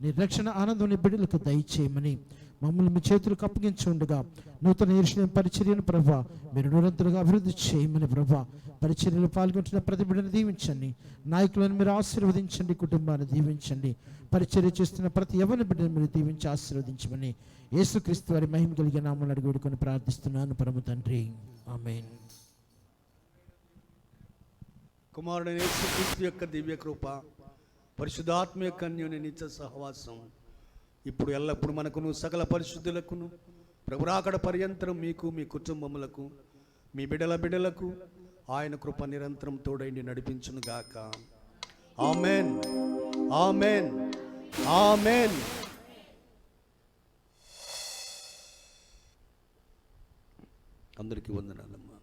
నీ రక్షణ ఆనందం నీ బిడ్డలకు దయచేయమని మమ్మల్ని మీ చేతులకు అప్పగించి ఉండగా నూతన యెరూషలేము పరిచర్యను ప్రభువా మీరు నిరంతరంగా అభివృద్ధి చేయమని ప్రభువా పరిచర్యలో పాల్గొంటున్న ప్రతి బిడ్డను దీవించండి. నాయకులను మీరు ఆశీర్వదించండి. కుటుంబాన్ని దీవించండి. పరిచర్య చేస్తున్న ప్రతి ఎవరిని బిడ్డను మీరు దీవించి ఆశీర్వదించమని యేసుక్రీస్తు వారి మహిమ కలిగిన నామములో అడిగి వేడుకొని ప్రార్థిస్తున్నాను పరమ తండ్రి, ఆమేన్. కుమారుడైన యేసుక్రీస్తు యొక్క దివ్య కృప, పరిశుద్ధాత్మ యొక్క అన్యోన్య నిత్య సహవాసం ఇప్పుడు ఎల్లప్పుడు మనకును సకల పరిశుద్ధులకును ప్రభురాకడ పర్యంతరం మీకు మీ కుటుంబములకు మీ బిడ్డలకు ఆయన కృప నిరంతరం తోడైండి నడిపించును గాక. ఆమేన్, ఆమేన్, ఆమేన్. అందరికీ వందనాలమ్మా.